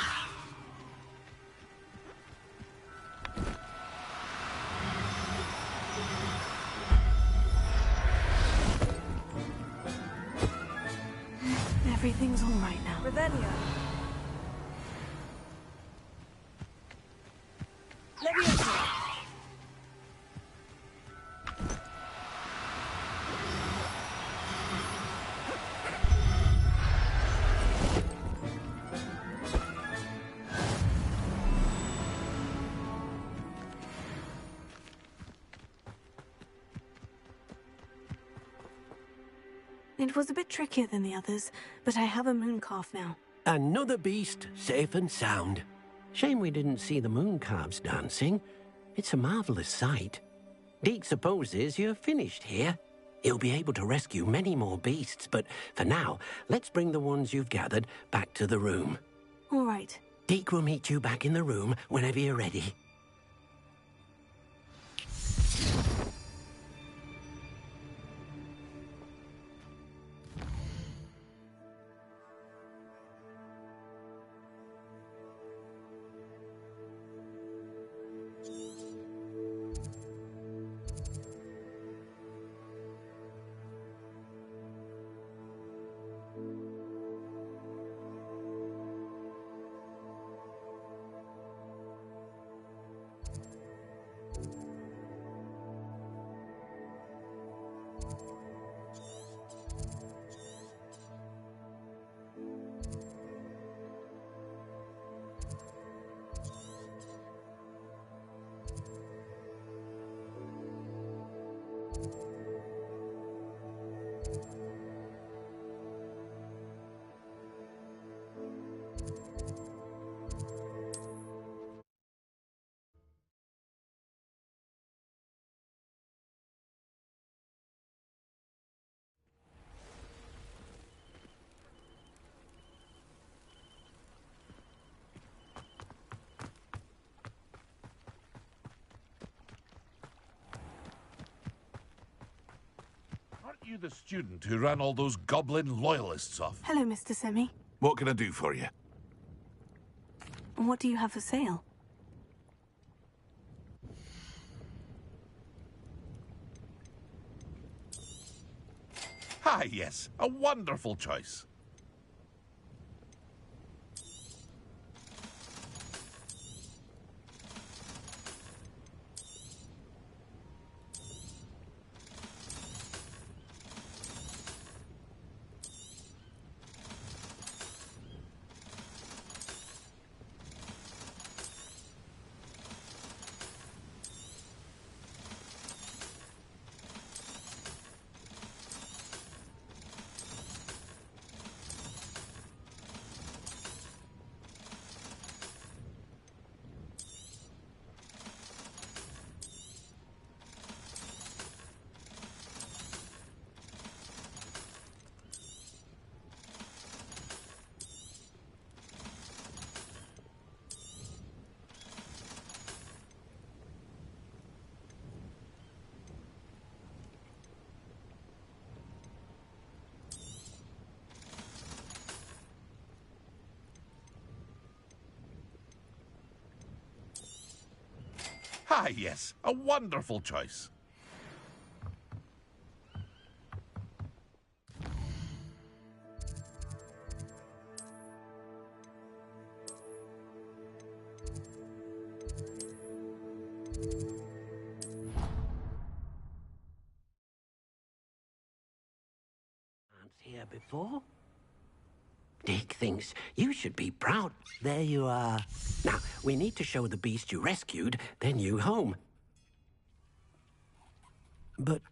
Everything's all right now. Revelio. Leviosa. It was a bit trickier than the others, but I have a moon calf now. Another beast, safe and sound. Shame we didn't see the moon calves dancing. It's a marvelous sight. Deke supposes you're finished here. He'll be able to rescue many more beasts, but for now, let's bring the ones you've gathered back to the room. All right. Deke will meet you back in the room whenever you're ready. Aren't you the student who ran all those goblin loyalists off? Hello, Mr. Semi. What can I do for you? What do you have for sale? Ah, yes, a wonderful choice. Ah, yes, a wonderful choice. Here before? Deke thinks you should be proud. There you are. Now, we need to show the beast you rescued, then you home. But,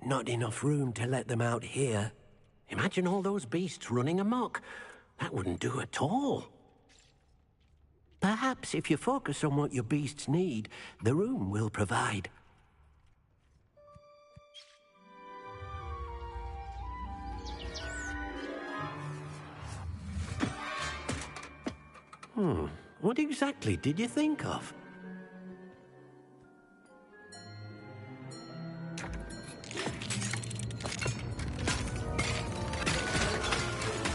not enough room to let them out here. Imagine all those beasts running amok. That wouldn't do at all. Perhaps if you focus on what your beasts need, the room will provide. What exactly did you think of?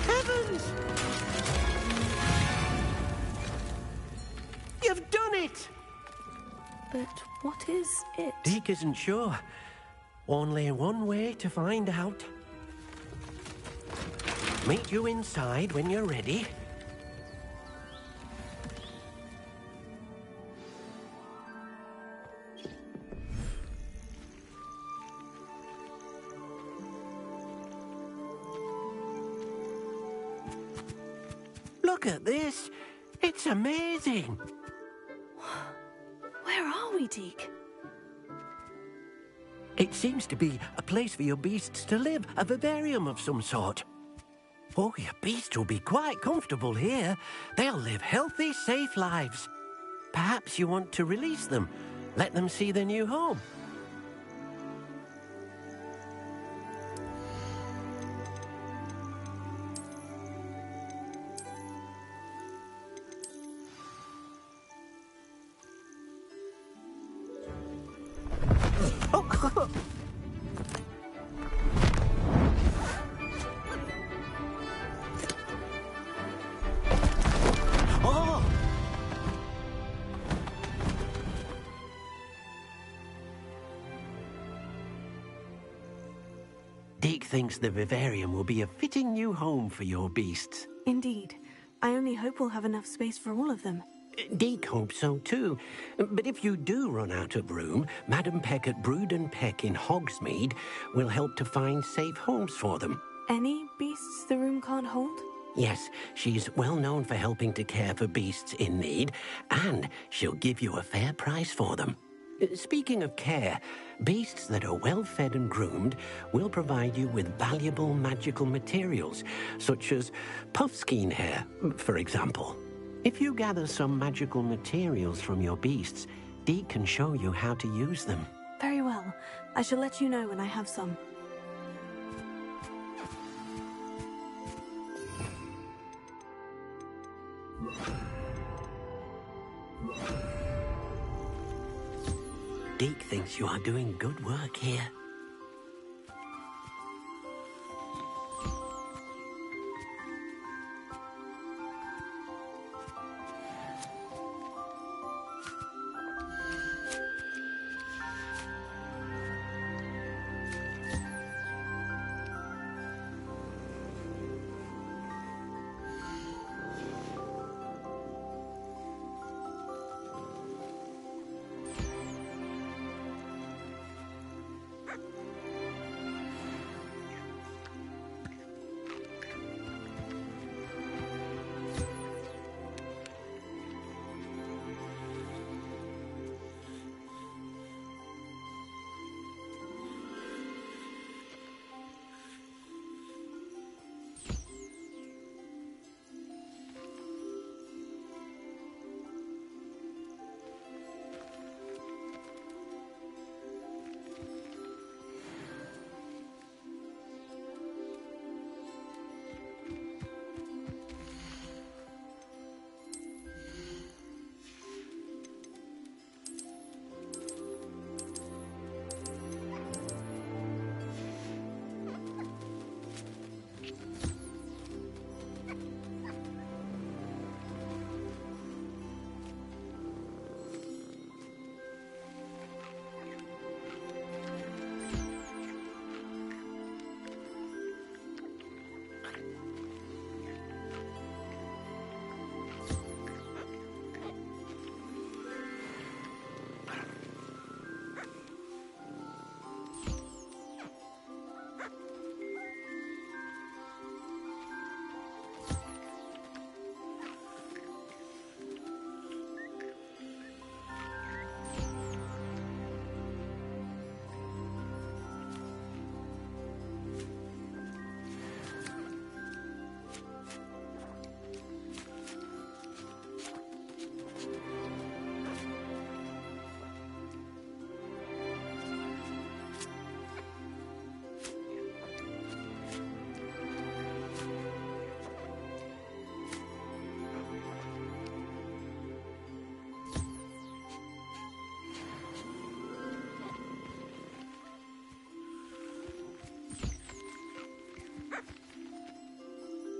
Heavens! You've done it! But what is it? Deke isn't sure. Only one way to find out. Meet you inside when you're ready. Look at this. It's amazing. Where are we, Deke? It seems to be a place for your beasts to live, a vivarium of some sort. Oh, your beasts will be quite comfortable here. They'll live healthy, safe lives. Perhaps you want to release them, let them see their new home. Deke thinks the vivarium will be a fitting new home for your beasts. Indeed. I only hope we'll have enough space for all of them. Deke hopes so too. But if you do run out of room, Madam Peck at Brood and Peck in Hogsmeade will help to find safe homes for them. Any beasts the room can't hold? Yes, she's well known for helping to care for beasts in need, and she'll give you a fair price for them. Speaking of care, beasts that are well fed and groomed will provide you with valuable magical materials, such as puffskein hair, for example. If you gather some magical materials from your beasts, Deke can show you how to use them. Very well. I shall let you know when I have some. Deke thinks you are doing good work here.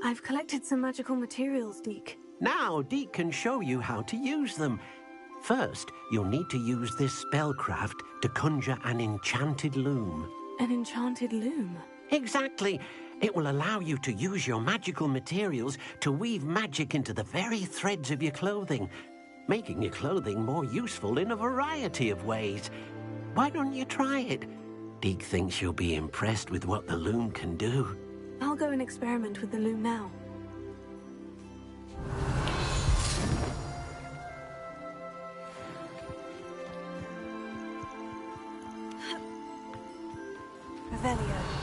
I've collected some magical materials, Deke. Now, Deke can show you how to use them. First, you'll need to use this spellcraft to conjure an enchanted loom. An enchanted loom? Exactly. It will allow you to use your magical materials to weave magic into the very threads of your clothing, making your clothing more useful in a variety of ways. Why don't you try it? Deke thinks you'll be impressed with what the loom can do. I'll go and experiment with the loom now. Revelio.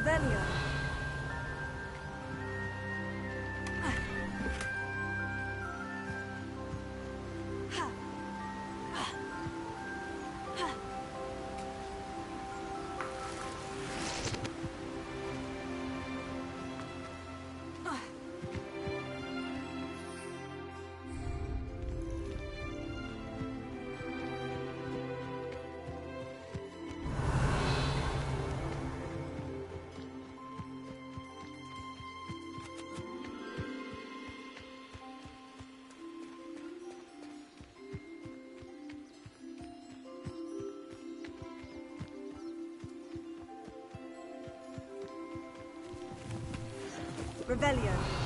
Revelio. Revelio.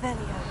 Revelio.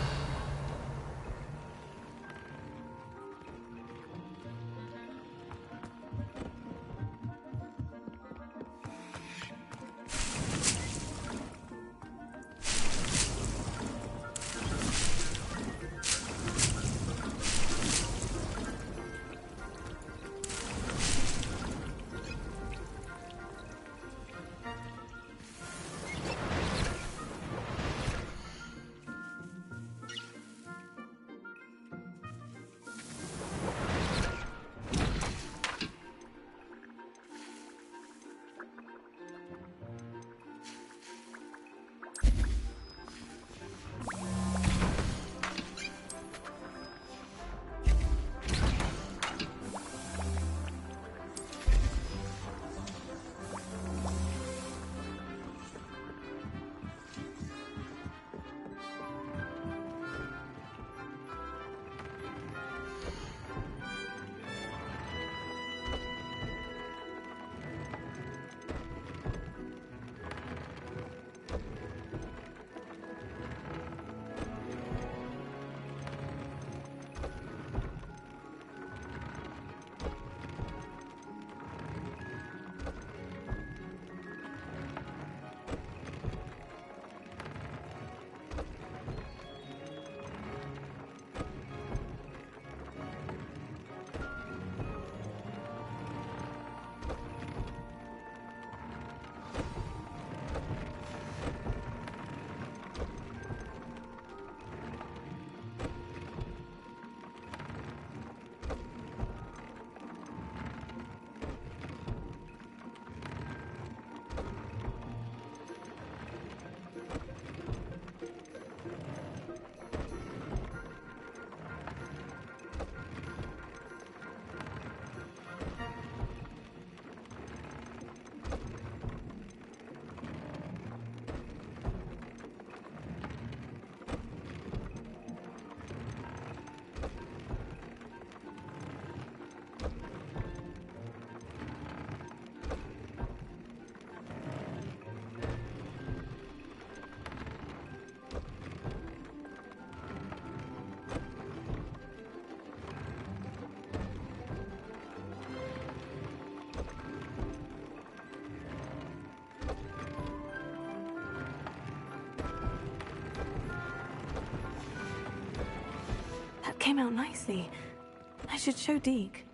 That came out nicely. I should show Deke.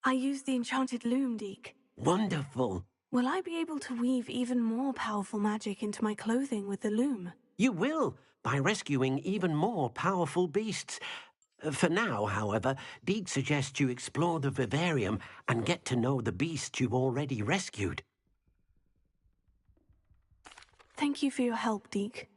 I used the enchanted loom, Deke. Wonderful. Will I be able to weave even more powerful magic into my clothing with the loom? You will, by rescuing even more powerful beasts. For now, however, Deke suggests you explore the vivarium and get to know the beasts you've already rescued. Thank you for your help, Deke.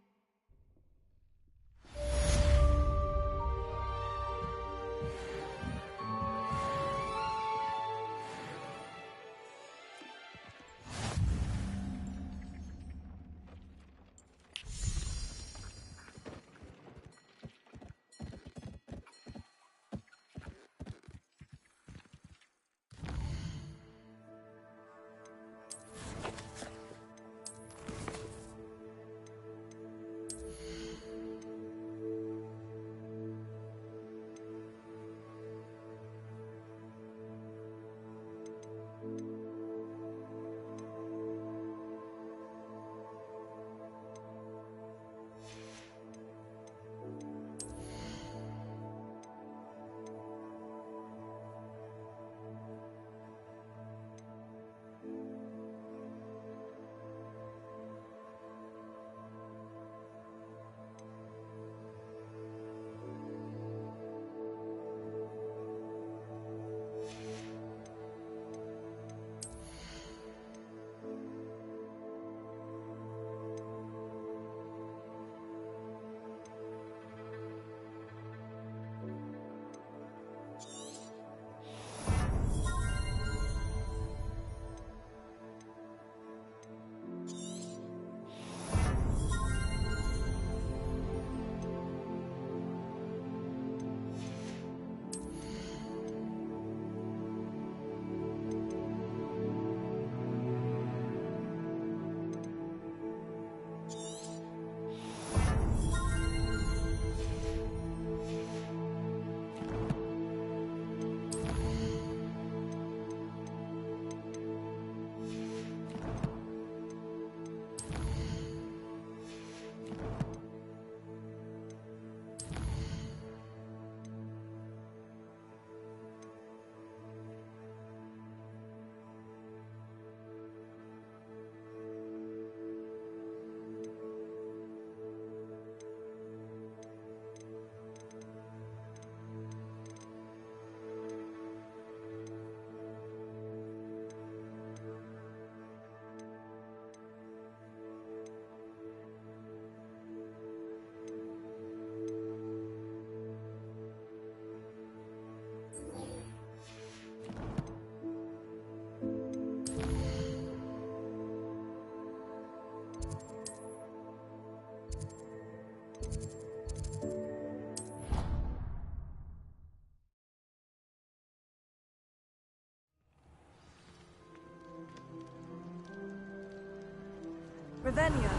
Ravenna.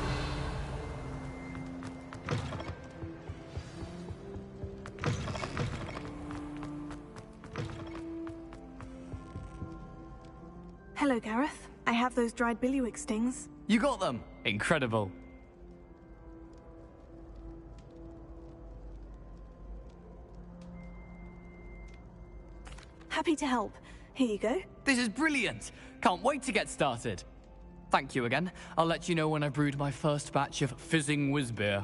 Hello, Gareth. I have those dried billywig stings. You got them! Incredible. Happy to help. Here you go. This is brilliant! Can't wait to get started. Thank you again. I'll let you know when I brewed my first batch of fizzing whizbeer.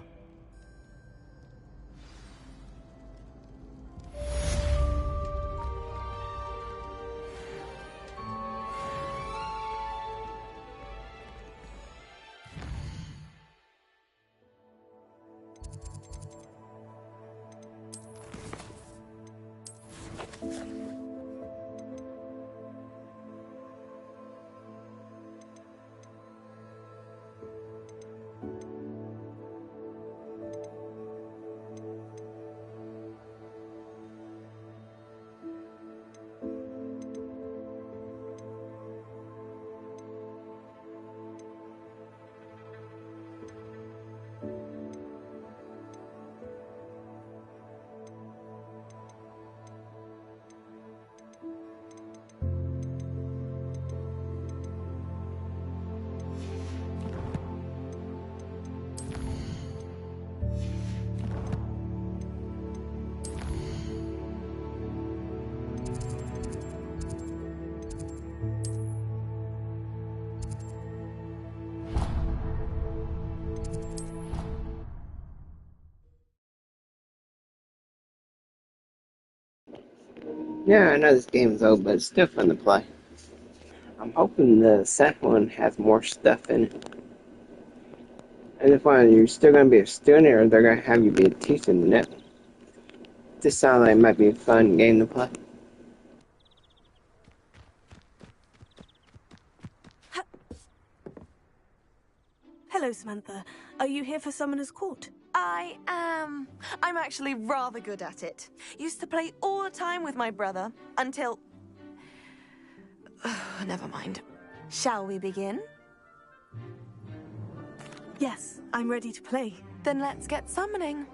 Yeah, I know this game's old, but it's still fun to play. I'm hoping the second one has more stuff in it. And if you're still going to be a student, or they're going to have you be a teacher in the next one. This sounds like it might be a fun game to play. Hello, Samantha. Are you here for Summoner's Court? I am. I'm actually rather good at it. Used to play all the time with my brother, until... Never mind. Shall we begin? Yes, I'm ready to play. Then let's get summoning.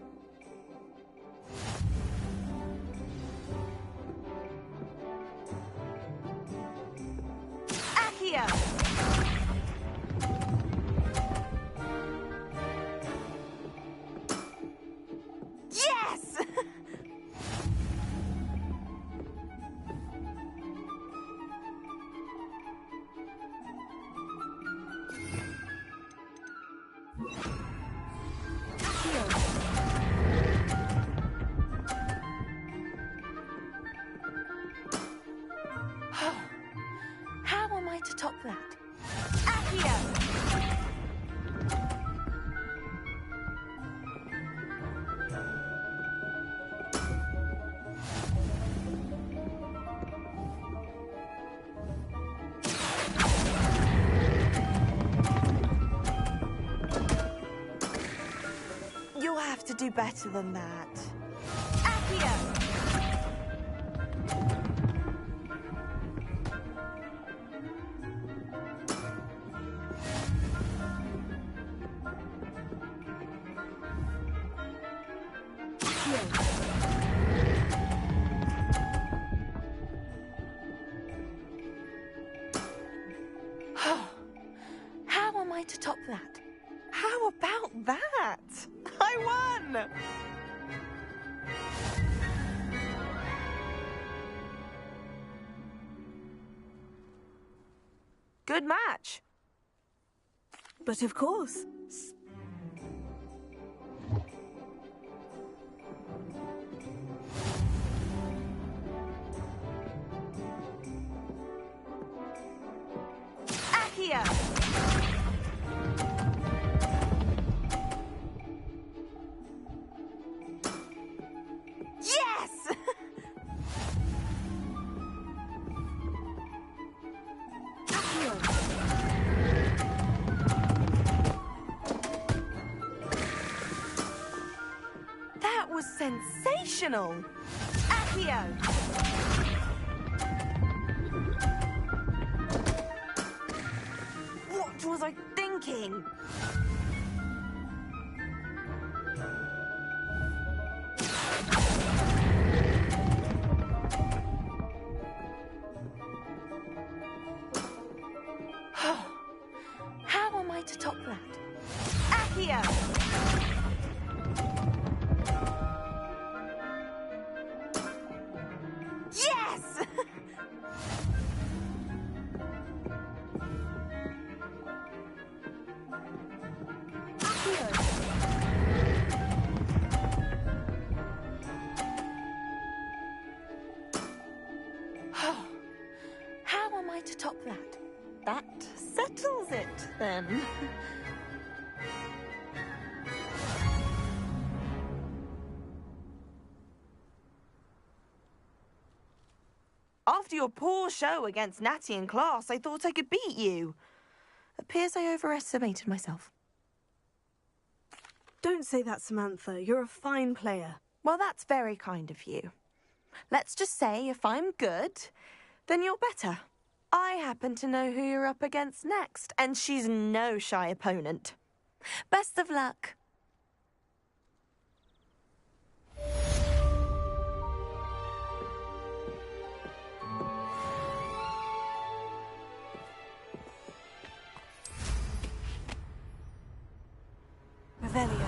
Accio! Yes! How am I to top that? Accio! You'll have to do better than that. Accio! How am I to top that? How about that? I won! Good match. But of course. Accio! Yes! Sensational! Accio! What was I thinking? How am I to top that? Accio! Yes! How am I to top that? That settles it, then. After your poor show against Natty in class, I thought I could beat you. Appears I overestimated myself. Don't say that, Samantha. You're a fine player. Well, that's very kind of you. Let's just say if I'm good, then you're better. I happen to know who you're up against next, and she's no shy opponent. Best of luck. Revelio.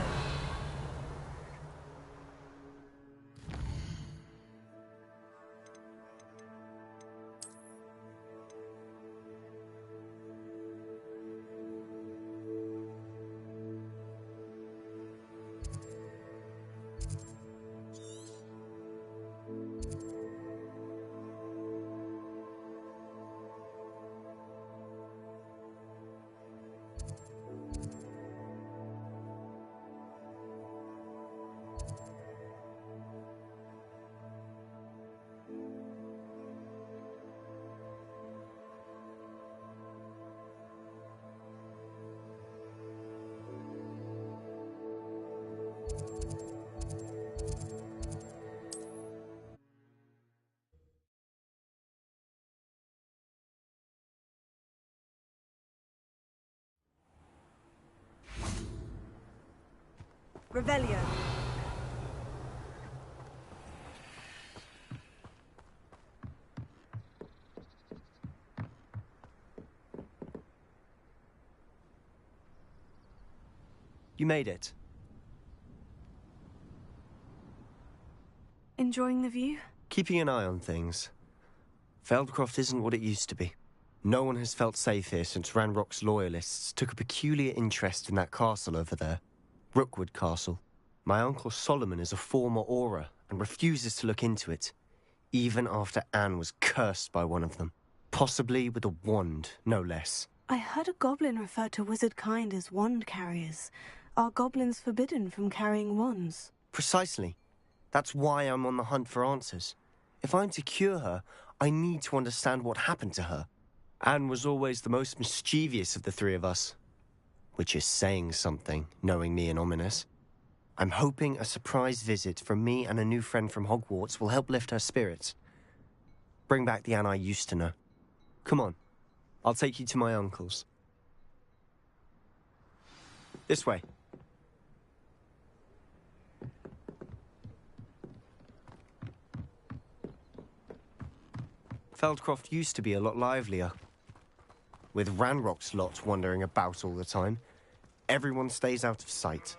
Revelio. You made it. Enjoying the view? Keeping an eye on things. Feldcroft isn't what it used to be. No one has felt safe here since Ranrock's loyalists took a peculiar interest in that castle over there. Rookwood Castle. My uncle Solomon is a former Auror and refuses to look into it, even after Anne was cursed by one of them. Possibly with a wand, no less. I heard a goblin refer to wizard kind as wand carriers. Are goblins forbidden from carrying wands? Precisely. That's why I'm on the hunt for answers. If I'm to cure her, I need to understand what happened to her. Anne was always the most mischievous of the three of us. Which is saying something, knowing me and Ominous. I'm hoping a surprise visit from me and a new friend from Hogwarts will help lift her spirits. Bring back the Anne I used to know. Come on, I'll take you to my uncle's. This way. Feldcroft used to be a lot livelier. With Ranrock's lot wandering about all the time, everyone stays out of sight.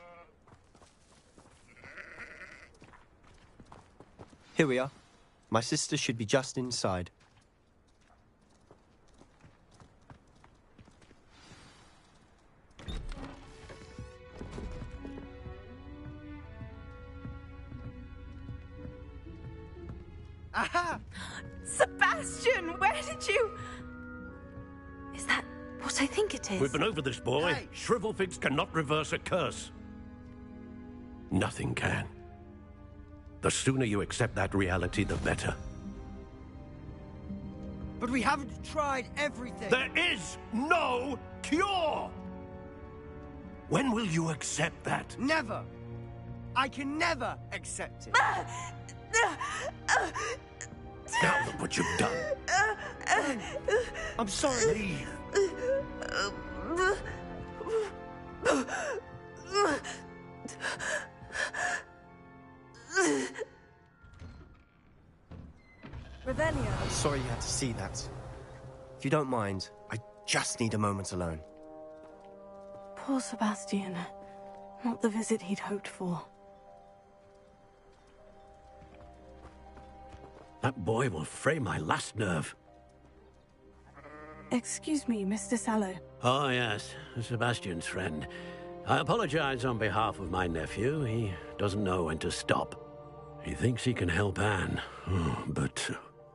Here we are. My sister should be just inside. Aha! Sebastian, where did you... Is that what I think it is? We've been over this, boy. Hey. Shrivelfigs cannot reverse a curse. Nothing can. The sooner you accept that reality, the better. But we haven't tried everything. There is no cure! When will you accept that? Never. I can never accept it. Now look what you've done. I'm sorry. Leave. Revelio. I'm sorry you had to see that. If you don't mind, I just need a moment alone. Poor Sebastian. Not the visit he'd hoped for. That boy will fray my last nerve. Excuse me, Mr. Sallow. Oh, yes, Sebastian's friend. I apologize on behalf of my nephew. He doesn't know when to stop. He thinks he can help Anne, but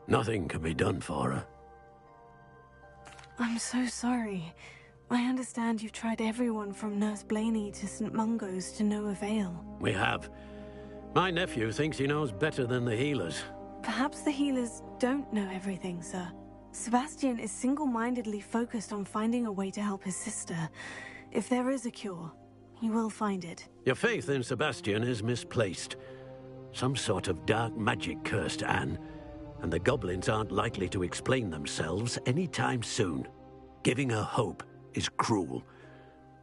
nothing can be done for her. I'm so sorry. I understand you've tried everyone from Nurse Blaney to St. Mungo's to no avail. We have. My nephew thinks he knows better than the healers. Perhaps the healers don't know everything, sir. Sebastian is single-mindedly focused on finding a way to help his sister. If there is a cure, he will find it. Your faith in Sebastian is misplaced. Some sort of dark magic cursed Anne, and the goblins aren't likely to explain themselves anytime soon. Giving her hope is cruel.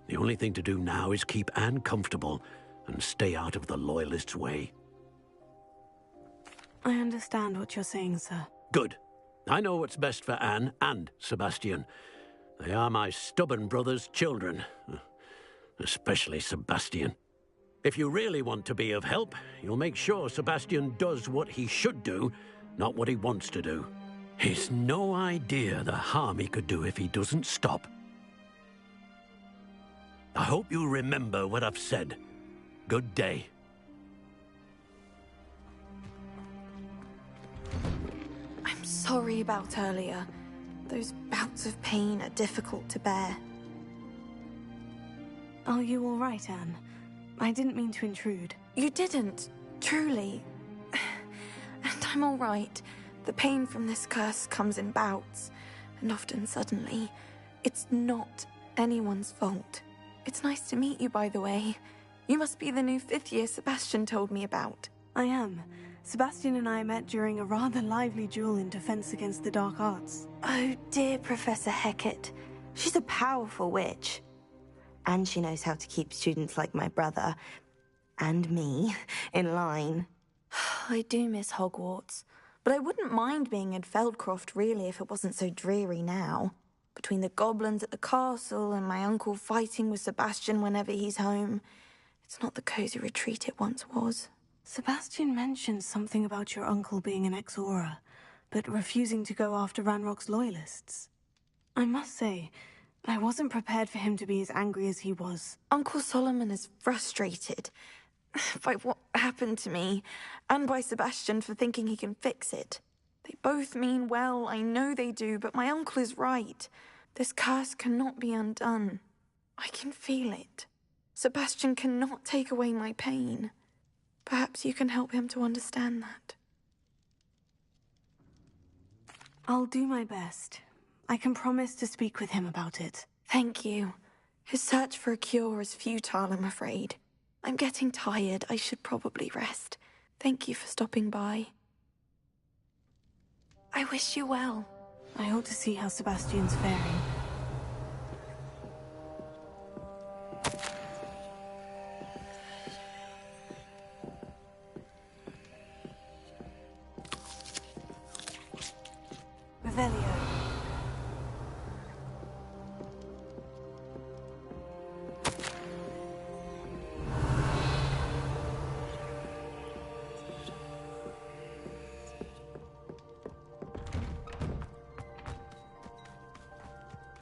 The only thing to do now is keep Anne comfortable and stay out of the Loyalists' way. I understand what you're saying, sir. Good. I know what's best for Anne and Sebastian. They are my stubborn brother's children. Especially Sebastian. If you really want to be of help, you'll make sure Sebastian does what he should do, not what he wants to do. He's no idea the harm he could do if he doesn't stop. I hope you remember what I've said. Good day. I'm sorry about earlier. Those bouts of pain are difficult to bear. Are you all right, Anne? I didn't mean to intrude. You didn't, truly. And I'm all right. The pain from this curse comes in bouts, and often suddenly. It's not anyone's fault. It's nice to meet you, by the way. You must be the new 5th year Sebastian told me about. I am. Sebastian and I met during a rather lively duel in defense against the dark arts. Oh, dear Professor Hecat. She's a powerful witch. And she knows how to keep students like my brother, and me, in line. I do miss Hogwarts, but I wouldn't mind being in Feldcroft, really, if it wasn't so dreary now. Between the goblins at the castle and my uncle fighting with Sebastian whenever he's home, it's not the cozy retreat it once was. Sebastian mentioned something about your uncle being an ex-Auror, but refusing to go after Ranrock's loyalists. I must say, I wasn't prepared for him to be as angry as he was. Uncle Solomon is frustrated by what happened to me, and by Sebastian for thinking he can fix it. They both mean well, I know they do, but my uncle is right. This curse cannot be undone. I can feel it. Sebastian cannot take away my pain. Perhaps you can help him to understand that. I'll do my best. I can promise to speak with him about it. Thank you. His search for a cure is futile, I'm afraid. I'm getting tired. I should probably rest. Thank you for stopping by. I wish you well. I ought to see how Sebastian's faring. Revelio.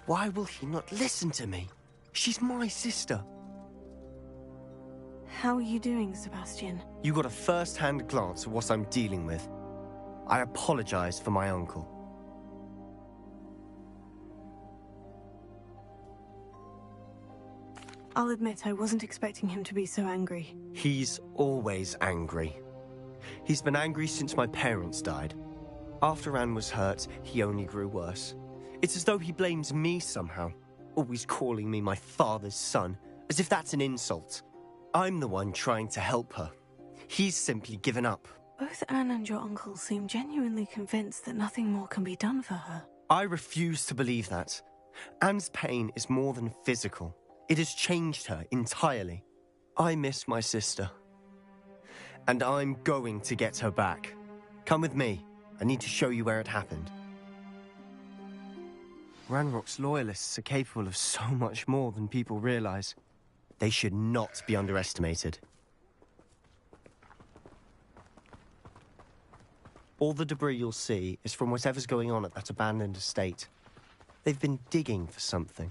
Why will he not listen to me? She's my sister. How are you doing, Sebastian? You got a first-hand glance at what I'm dealing with. I apologize for my uncle. I'll admit I wasn't expecting him to be so angry. He's always angry. He's been angry since my parents died. After Anne was hurt, he only grew worse. It's as though he blames me somehow, always calling me my father's son, as if that's an insult. I'm the one trying to help her. He's simply given up. Both Anne and your uncle seem genuinely convinced that nothing more can be done for her. I refuse to believe that. Anne's pain is more than physical. It has changed her entirely. I miss my sister. And I'm going to get her back. Come with me. I need to show you where it happened. Ranrock's loyalists are capable of so much more than people realize. They should not be underestimated. All the debris you'll see is from whatever's going on at that abandoned estate. They've been digging for something.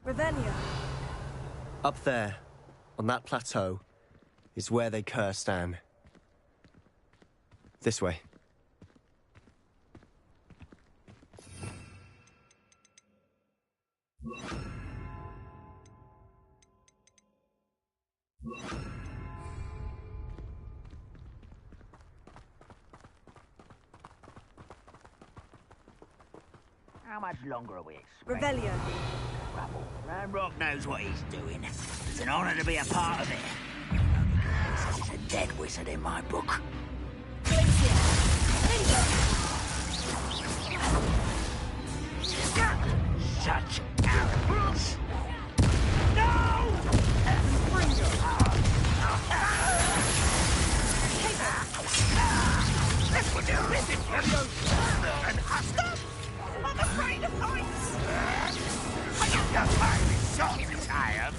Revelio. Up there, on that plateau, is where they cursed Anne. This way. How much longer are we expecting? Revelio. Ranrock knows what he's doing. It's an honor to be a part of it. He's a dead wizard in my book. Such arrogance! No! This would do visit and stop! I'm afraid of heights! I don't know how this shot is tired.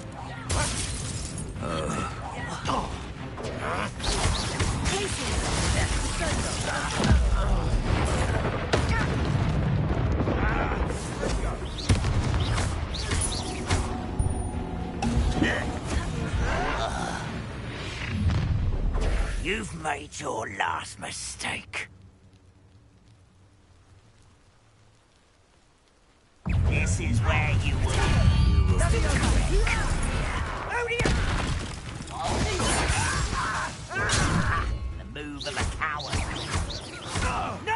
You've made your last mistake. This is where you will be correct. The move of a coward. No!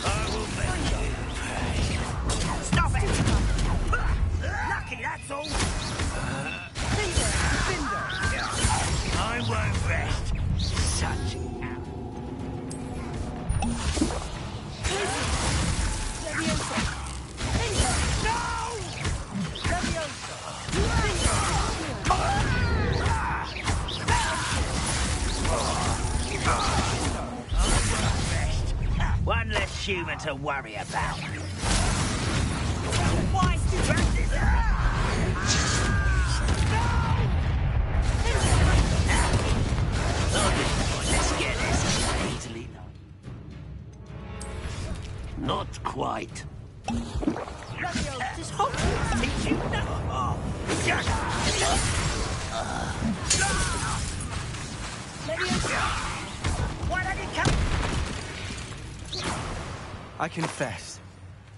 I will make you pay. Stop it! Lucky, that's all. I won't rest. Such one less human to worry about. Why practice? Let's get this easily. Not quite. Just hold it. You know. Why don't you come? I confess,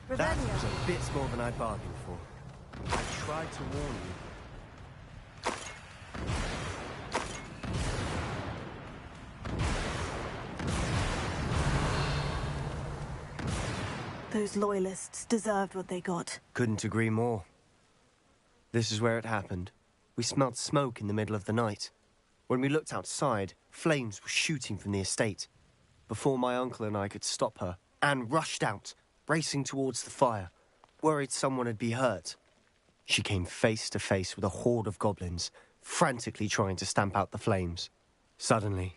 that was a bit more than I bargained for. I tried to warn you. Those loyalists deserved what they got. Couldn't agree more. This is where it happened. We smelled smoke in the middle of the night. When we looked outside, flames were shooting from the estate. Before my uncle and I could stop her, Anne rushed out, racing towards the fire, worried someone had been hurt. She came face to face with a horde of goblins, frantically trying to stamp out the flames. Suddenly,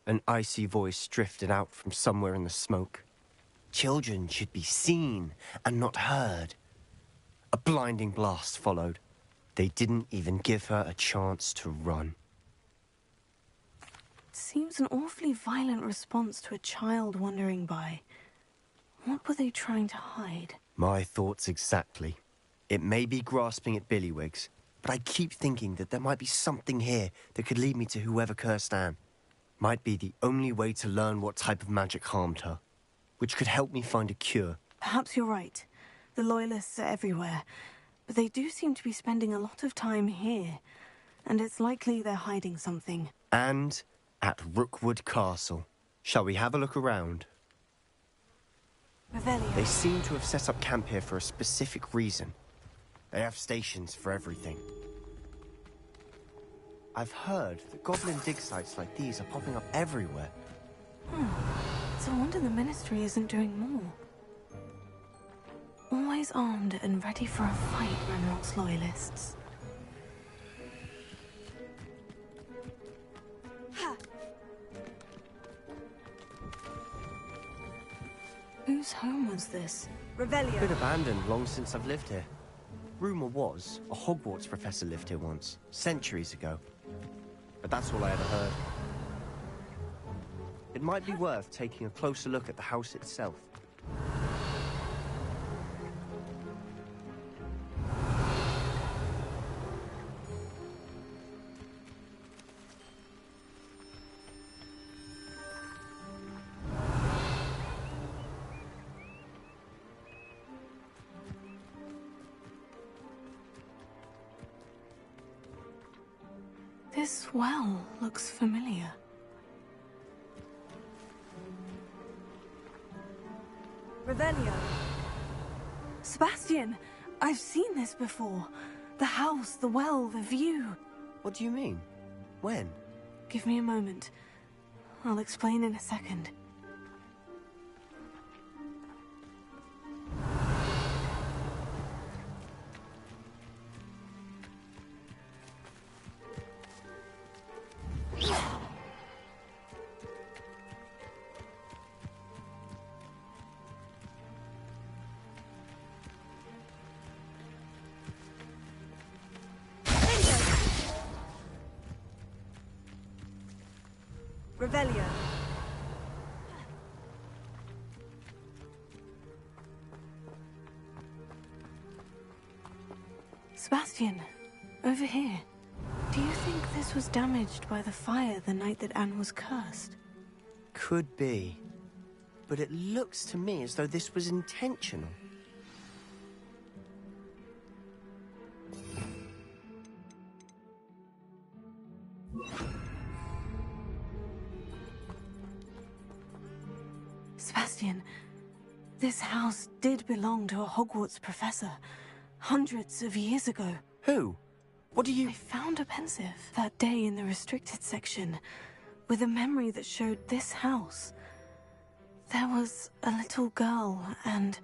an icy voice drifted out from somewhere in the smoke. Children should be seen and not heard. A blinding blast followed. They didn't even give her a chance to run. It seems an awfully violent response to a child wandering by. What were they trying to hide? My thoughts exactly. It may be grasping at Billywigs, but I keep thinking that there might be something here that could lead me to whoever cursed Anne. Might be the only way to learn what type of magic harmed her, which could help me find a cure. Perhaps you're right. The Loyalists are everywhere, but they do seem to be spending a lot of time here, and it's likely they're hiding something. And at Rookwood Castle. Shall we have a look around? Revelio. They seem to have set up camp here for a specific reason. They have stations for everything. I've heard that goblin dig sites like these are popping up everywhere. It's a wonder the Ministry isn't doing more. Always armed and ready for a fight, Ranrock's loyalists. Whose home was this? It's been abandoned long since I've lived here. Rumor was a Hogwarts professor lived here once, centuries ago. But that's all I ever heard. It might be worth taking a closer look at the house itself. This well looks familiar. Revelio. Sebastian, I've seen this before. The house, the well, the view. What do you mean? When? Give me a moment. I'll explain in a second. Revelio. Sebastian, over here. Do you think this was damaged by the fire the night that Anne was cursed? Could be. But it looks to me as though this was intentional. Sebastian, this house did belong to a Hogwarts professor, hundreds of years ago. Who? What do you... I found a pensive that day in the restricted section, with a memory that showed this house. There was a little girl and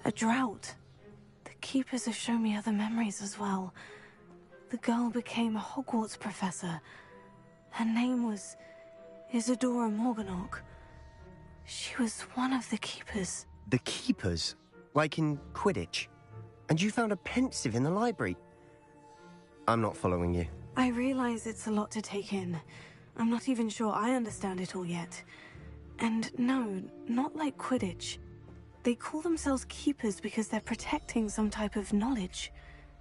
a drought. The keepers have shown me other memories as well. The girl became a Hogwarts professor. Her name was Isadora Morganach. She was one of the keepers. The keepers? Like in Quidditch? And you found a pensive in the library? I'm not following you. I realize it's a lot to take in. I'm not even sure I understand it all yet. And no, not like Quidditch. They call themselves keepers because they're protecting some type of knowledge.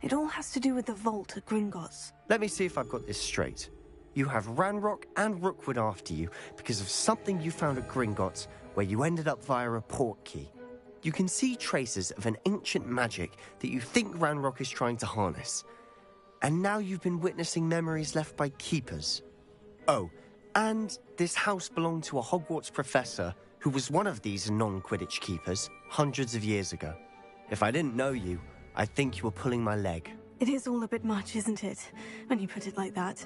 It all has to do with the vault at Gringotts. Let me see if I've got this straight. You have Ranrock and Rookwood after you because of something you found at Gringotts, where you ended up via a port key. You can see traces of an ancient magic that you think Ranrock is trying to harness. And now you've been witnessing memories left by keepers. Oh, and this house belonged to a Hogwarts professor who was one of these non-Quidditch keepers hundreds of years ago. If I didn't know you, I'd think you were pulling my leg. It is all a bit much, isn't it, when you put it like that?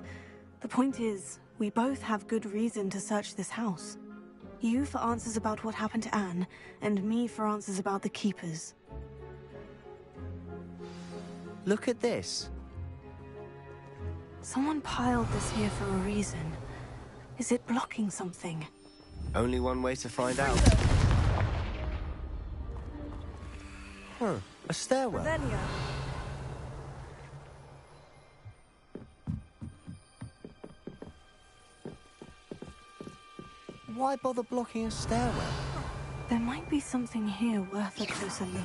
The point is, we both have good reason to search this house. You for answers about what happened to Anne, and me for answers about the keepers. Look at this. Someone piled this here for a reason. Is it blocking something? Only one way to find out. Huh, a stairwell. Revelio. Why bother blocking a stairwell? There might be something here worth a closer look.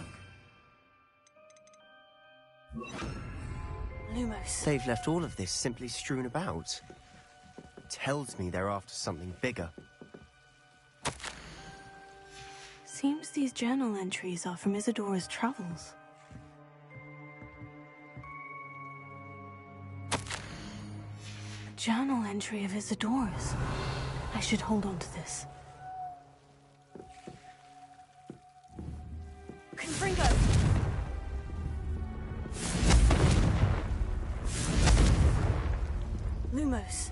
Lumos. They've left all of this simply strewn about. Tells me they're after something bigger. Seems these journal entries are from Isadora's travels. A journal entry of Isadora's. I should hold on to this. Confringo! Lumos.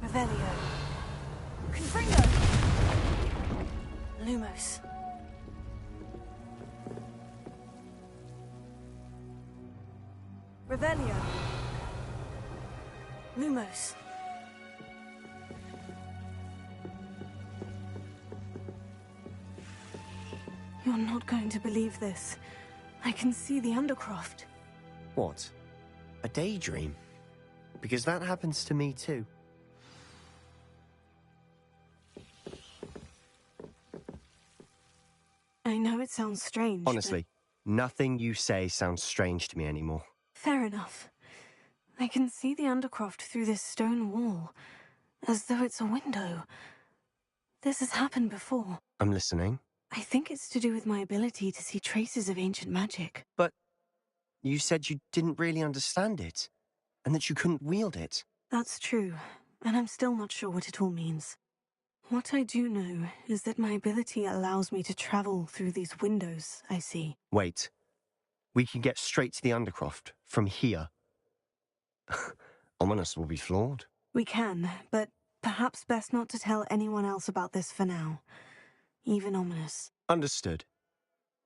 Revelio. Confringo! Lumos. Revelio. Lumos. You're not going to believe this. I can see the Undercroft. What? A daydream? Because that happens to me too. I know it sounds strange. Honestly, nothing you say sounds strange to me anymore. Fair enough. I can see the Undercroft through this stone wall, as though it's a window. This has happened before. I'm listening. I think it's to do with my ability to see traces of ancient magic. But you said you didn't really understand it, and that you couldn't wield it. That's true, and I'm still not sure what it all means. What I do know is that my ability allows me to travel through these windows I see. Wait. We can get straight to the Undercroft from here. Ominous will be floored. We can, but perhaps best not to tell anyone else about this for now. Even Ominous. Understood.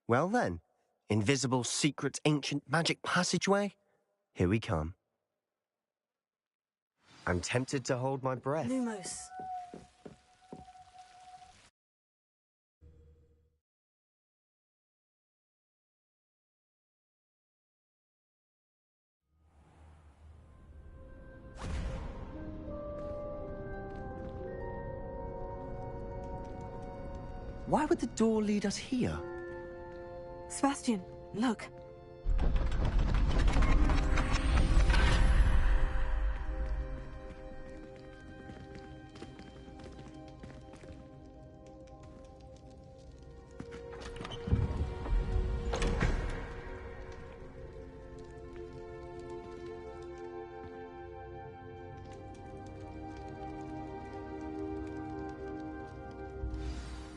Well then, invisible, secret, ancient magic passageway? Here we come. I'm tempted to hold my breath. Lumos. Why would the door lead us here? Sebastian, look.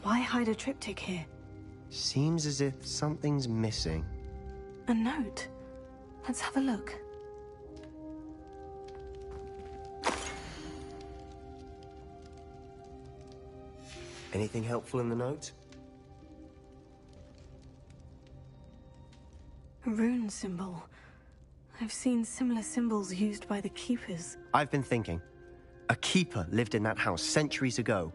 Why hide a triptych here? Seems as if something's missing. A note. Let's have a look. Anything helpful in the note? A rune symbol. I've seen similar symbols used by the Keepers. I've been thinking. A keeper lived in that house centuries ago,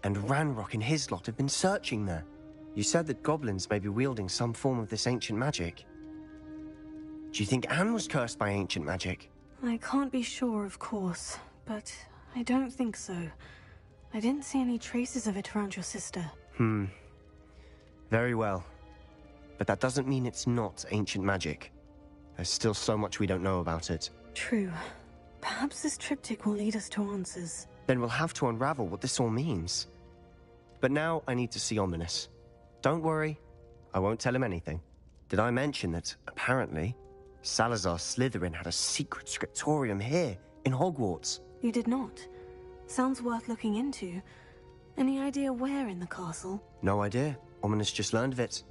and Ranrock and his lot have been searching there. You said that goblins may be wielding some form of this ancient magic. Do you think Anne was cursed by ancient magic? I can't be sure, of course, but I don't think so. I didn't see any traces of it around your sister. Very well. But that doesn't mean it's not ancient magic. There's still so much we don't know about it. True. Perhaps this triptych will lead us to answers. Then we'll have to unravel what this all means. But now I need to see Ominous. Don't worry, I won't tell him anything. Did I mention that, apparently, Salazar Slytherin had a secret scriptorium here, in Hogwarts? You did not. Sounds worth looking into. Any idea where in the castle? No idea. Ominous just learned of it.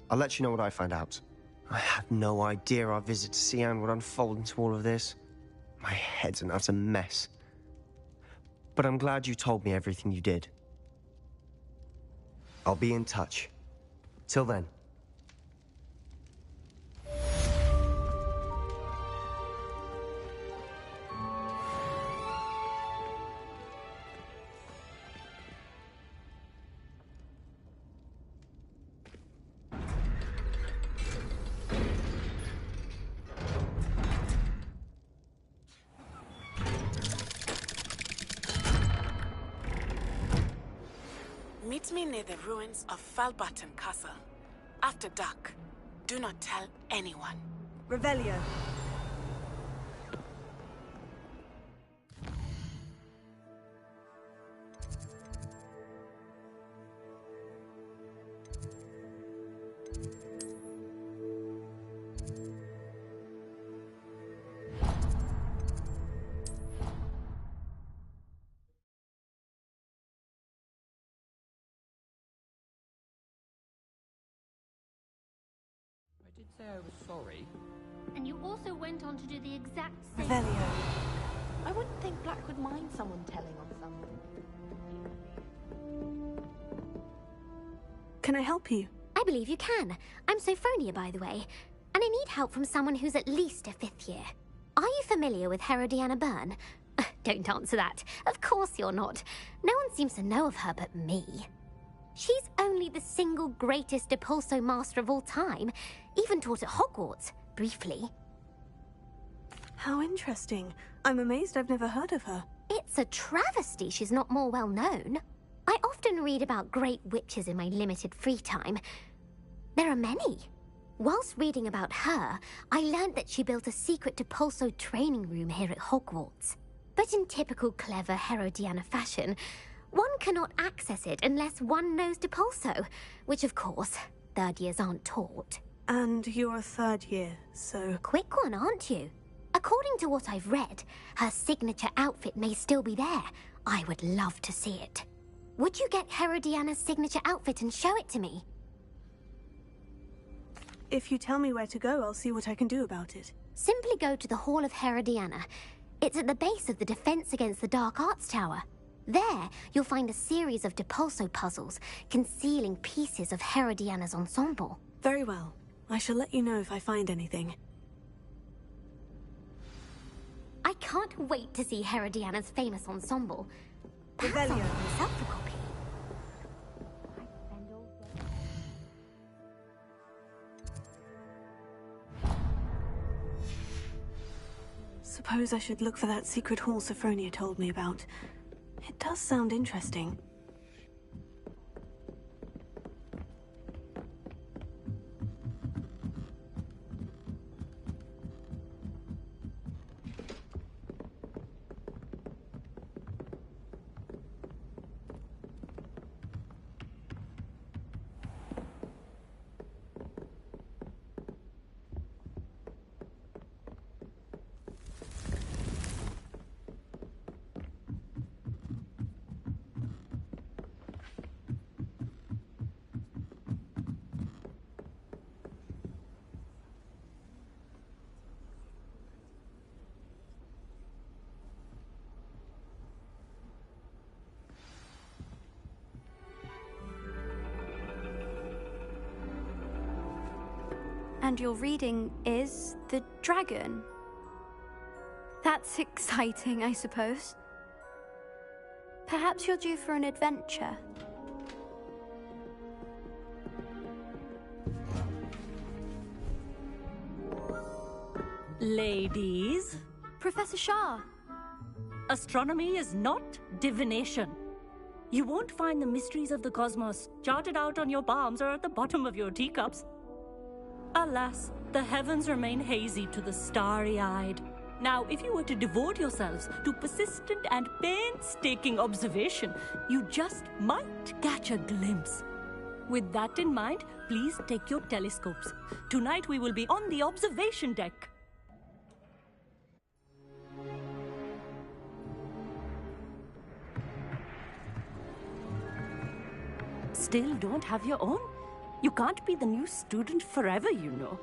I'll let you know what I find out. I had no idea our visit to Cian would unfold into all of this. My head's an utter mess. But I'm glad you told me everything you did. I'll be in touch. Till then. Meet me near the ruins of Falbaton Castle. After dark. Do not tell anyone. Revelio. I did say I was sorry. And you also went on to do the exact same. Revelio. I wouldn't think Black would mind someone telling on someone. Can I help you? I believe you can. I'm Sophronia, by the way, and I need help from someone who's at least a 5th year. Are you familiar with Herodiana Byrne? Don't answer that. Of course you're not. No one seems to know of her but me. She's only the single greatest Depulso master of all time, even taught at Hogwarts, briefly. How interesting. I'm amazed I've never heard of her. It's a travesty she's not more well known. I often read about great witches in my limited free time. There are many. Whilst reading about her, I learned that she built a secret Depulso training room here at Hogwarts. But in typical clever Herodiana fashion, one cannot access it unless one knows Depulso, which of course, 3rd years aren't taught. And you're a 3rd year, so... Quick one, aren't you? According to what I've read, her signature outfit may still be there. I would love to see it. Would you get Herodiana's signature outfit and show it to me? If you tell me where to go, I'll see what I can do about it. Simply go to the Hall of Herodiana. It's at the base of the Defense Against the Dark Arts Tower. There, you'll find a series of Depulso puzzles concealing pieces of Herodiana's ensemble. Very well. I shall let you know if I find anything. I can't wait to see Herodiana's famous ensemble. Perhaps I'll get myself a copy. Suppose I should look for that secret hall Sophronia told me about. It does sound interesting. And your reading is The Dragon. That's exciting, I suppose. Perhaps you're due for an adventure. Ladies. Professor Shah. Astronomy is not divination. You won't find the mysteries of the cosmos charted out on your palms or at the bottom of your teacups. Alas, the heavens remain hazy to the starry-eyed. Now, if you were to devote yourselves to persistent and painstaking observation, you just might catch a glimpse. With that in mind, please take your telescopes. Tonight we will be on the observation deck. Still don't have your own? You can't be the new student forever, you know.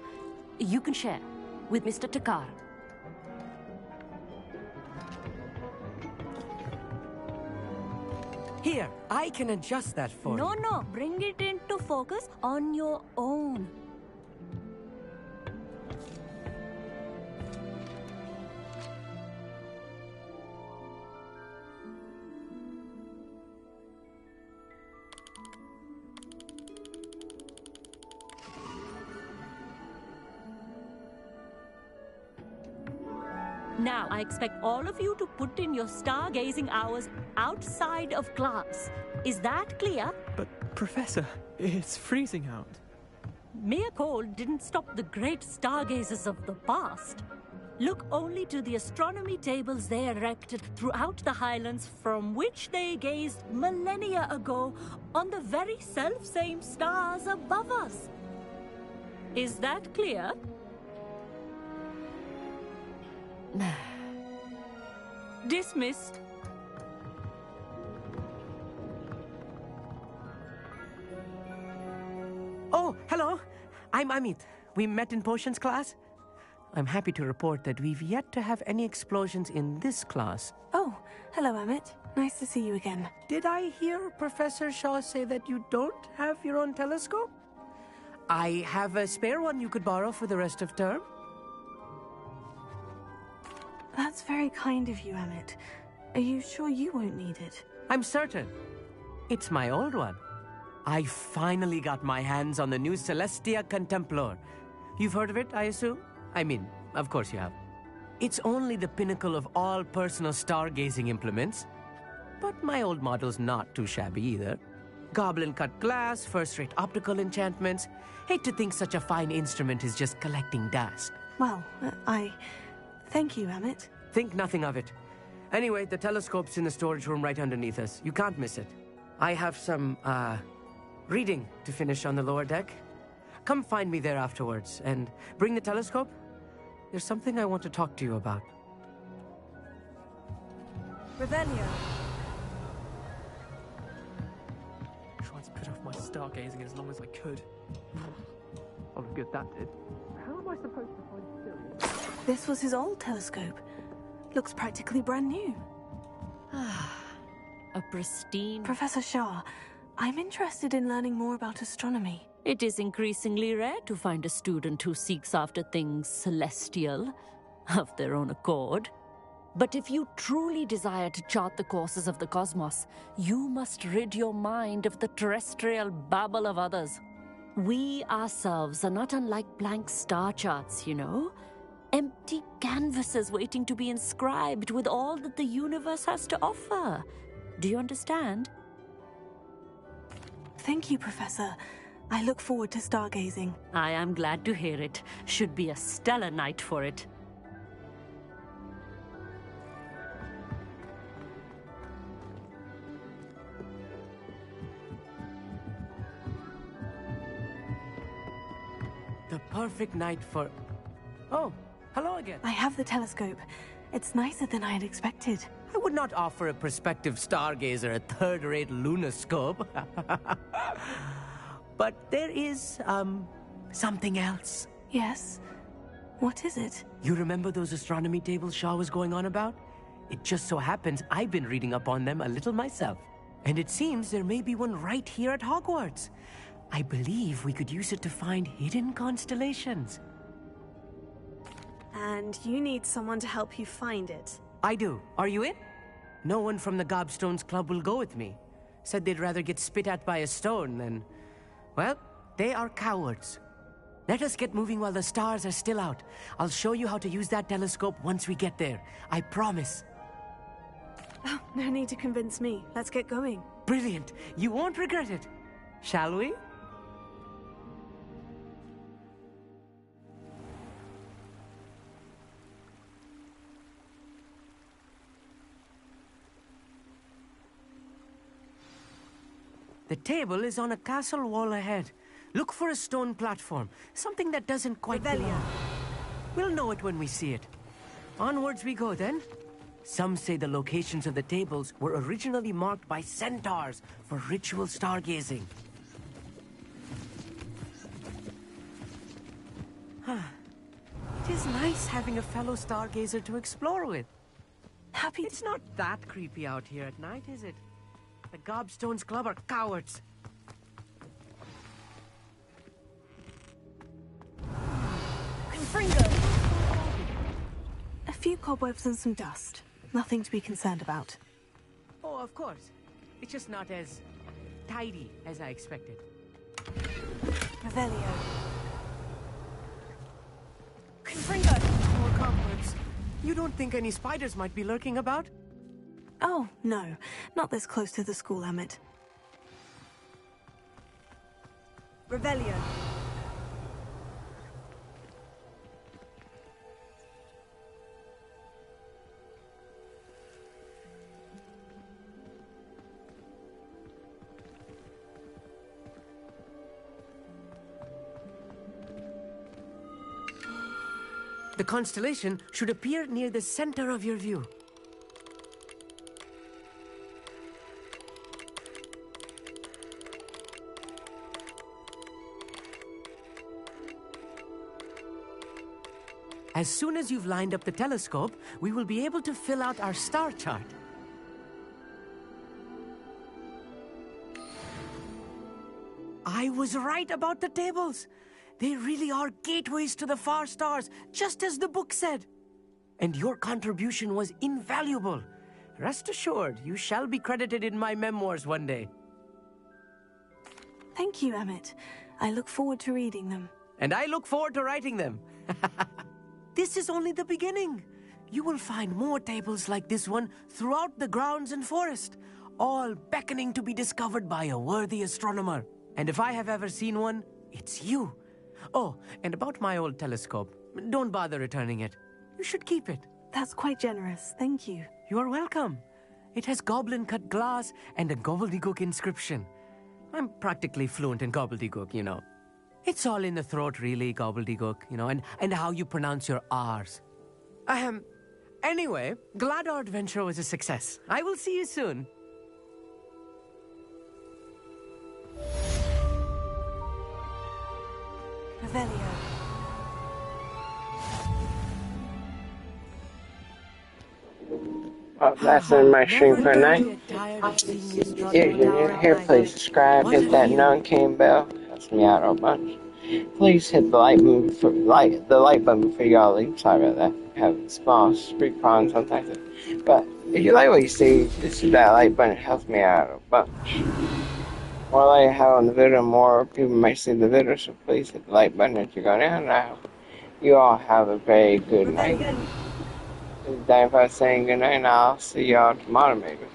You can share with Mr. Takar. Here, I can adjust that for you. No, bring it into focus on your own. Now, I expect all of you to put in your stargazing hours outside of class. Is that clear? But, Professor, it's freezing out. Mere cold didn't stop the great stargazers of the past. Look only to the astronomy tables they erected throughout the Highlands from which they gazed millennia ago on the very self-same stars above us. Is that clear? Dismissed. Oh, hello. I'm Amit. We met in potions class. I'm happy to report that we've yet to have any explosions in this class. Oh, hello, Emmett. Nice to see you again. Did I hear Professor Shaw say that you don't have your own telescope? I have a spare one you could borrow for the rest of term. That's very kind of you, Emmett. Are you sure you won't need it? I'm certain. It's my old one. I finally got my hands on the new Celestia Contemplar. You've heard of it, I assume? I mean, of course you have. It's only the pinnacle of all personal stargazing implements. But my old model's not too shabby either. Goblin-cut glass, first-rate optical enchantments. Hate to think such a fine instrument is just collecting dust. Well, thank you, Emmett. Think nothing of it. Anyway, the telescope's in the storage room right underneath us. You can't miss it. I have some, reading to finish on the lower deck. Come find me there afterwards, and bring the telescope. There's something I want to talk to you about. Revelio. Tried to put off my stargazing as long as I could. Oh, good that did. How am I supposed to find Sirius? This was his old telescope. Looks practically brand new. A pristine... Professor Shaw, I'm interested in learning more about astronomy. It is increasingly rare to find a student who seeks after things celestial, of their own accord. But if you truly desire to chart the courses of the cosmos, you must rid your mind of the terrestrial babble of others. We ourselves are not unlike blank star charts, you know? Empty canvases waiting to be inscribed with all that the universe has to offer. Do you understand? Thank you, Professor. I look forward to stargazing. I am glad to hear it. Should be a stellar night for it. The perfect night for... Oh, hello again. I have the telescope. It's nicer than I had expected. I would not offer a prospective stargazer a third-rate lunoscope. But there is, something else. Yes? What is it? You remember those astronomy tables Shaw was going on about? It just so happens I've been reading up on them a little myself. And it seems there may be one right here at Hogwarts. I believe we could use it to find hidden constellations. And you need someone to help you find it. I do. Are you in? No one from the Gobstones Club will go with me. Said they'd rather get spit at by a stone than... Well, they are cowards. Let us get moving while the stars are still out. I'll show you how to use that telescope once we get there. I promise. Oh, no need to convince me. Let's get going. Brilliant. You won't regret it. Shall we? The table is on a castle wall ahead. Look for a stone platform, something that doesn't quite belong. We'll know it when we see it. Onwards we go then. Some say the locations of the tables were originally marked by centaurs for ritual stargazing. It is nice having a fellow stargazer to explore with. It's not that creepy out here at night, is it? The Gobstones Club are cowards. Confringo! A few cobwebs and some dust. Nothing to be concerned about. Oh, of course. It's just not as tidy as I expected. Revelio. Confringo! More cobwebs. You don't think any spiders might be lurking about? Oh, no. Not this close to the school, Emmett. Revelio. The constellation should appear near the center of your view. As soon as you've lined up the telescope, we will be able to fill out our star chart. I was right about the tables. They really are gateways to the far stars, just as the book said. And your contribution was invaluable. Rest assured, you shall be credited in my memoirs one day. Thank you, Emmett. I look forward to reading them. And I look forward to writing them. This is only the beginning. You will find more tables like this one throughout the grounds and forest, all beckoning to be discovered by a worthy astronomer. And if I have ever seen one, it's you. Oh, and about my old telescope, don't bother returning it. You should keep it. That's quite generous, thank you. You are welcome. It has goblin-cut glass and a gobbledygook inscription. I'm practically fluent in gobbledygook, you know. It's all in the throat, really, gobbledygook, you know, and how you pronounce your R's. Anyway, glad our adventure was a success. I will see you soon. Revelio. Well, that's in my stream for tonight. If you're new here, please subscribe, hit that notification bell. Helps me out a bunch. Please hit the like button before y'all leave. Sorry about that. Have small street problems sometimes. But if you like what you see, just hit that like button. It helps me out a bunch. The more like I have on the video, more people might see the video. So please hit the like button as you go down. And I hope you all have a very good night. This is Dan saying good night, and I'll see y'all tomorrow maybe.